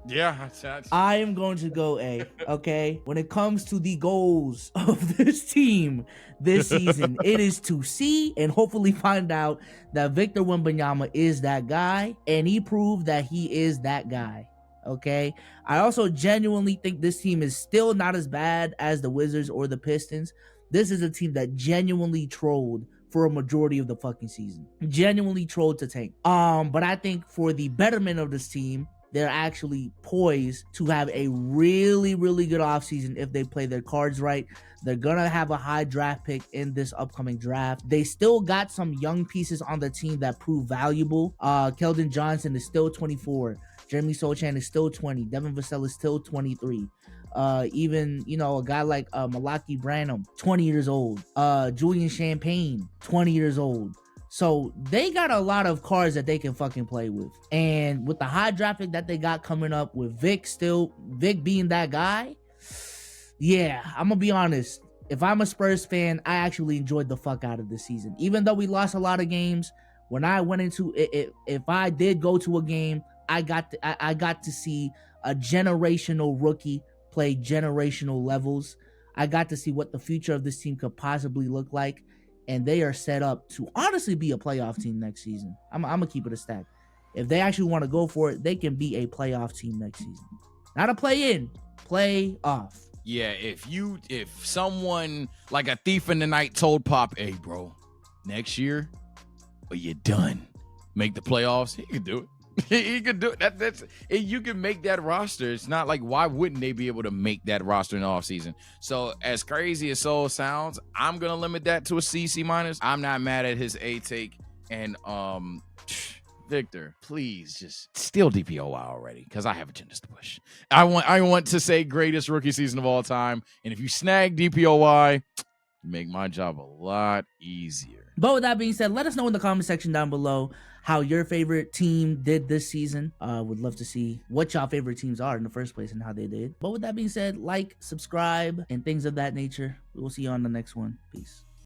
Yeah. I am going to go A, okay? When it comes to the goals of this team this season, it is to see and hopefully find out that Victor Wembanyama is that guy. And he proved that he is that guy. Okay, I also genuinely think this team is still not as bad as the Wizards or the Pistons. This is a team that genuinely trolled for a majority of the fucking season. Genuinely trolled to tank. But I think for the betterment of this team, they're actually poised to have a really, really good offseason if they play their cards right. They're gonna have a high draft pick in this upcoming draft. They still got some young pieces on the team that prove valuable. Keldon Johnson is still 24. Jeremy Sochan is still 20. Devin Vassell is still 23. Even, a guy like Malaki Branham, 20 years old. Julian Champagne, 20 years old. So they got a lot of cards that they can fucking play with. And with the high draft pick that they got coming up, with Vic being that guy, yeah, I'm gonna be honest. If I'm a Spurs fan, I actually enjoyed the fuck out of this season. Even though we lost a lot of games, when I went into it, if I did go to a game, I got to see a generational rookie play generational levels. I got to see what the future of this team could possibly look like, and they are set up to honestly be a playoff team next season. I'm gonna keep it a stack. If they actually want to go for it, they can be a playoff team next season. Not a play-in, play-off. Yeah, if someone like a thief in the night told Pop, hey, bro, next year, or you're done, make the playoffs, he could do it. He could do it. That's you can make that roster. It's not like, why wouldn't they be able to make that roster in the offseason? So as crazy as Soul sounds, I'm gonna limit that to a C minus. I'm not mad at his A take. And Victor, please just steal DPOY already, because I have agendas to push. I want to say greatest rookie season of all time. And if you snag DPOY, you make my job a lot easier. But with that being said, let us know in the comment section down below how your favorite team did this season. Would love to see what y'all favorite teams are in the first place and how they did. But with that being said, like, subscribe, and things of that nature. We will see you on the next one. Peace.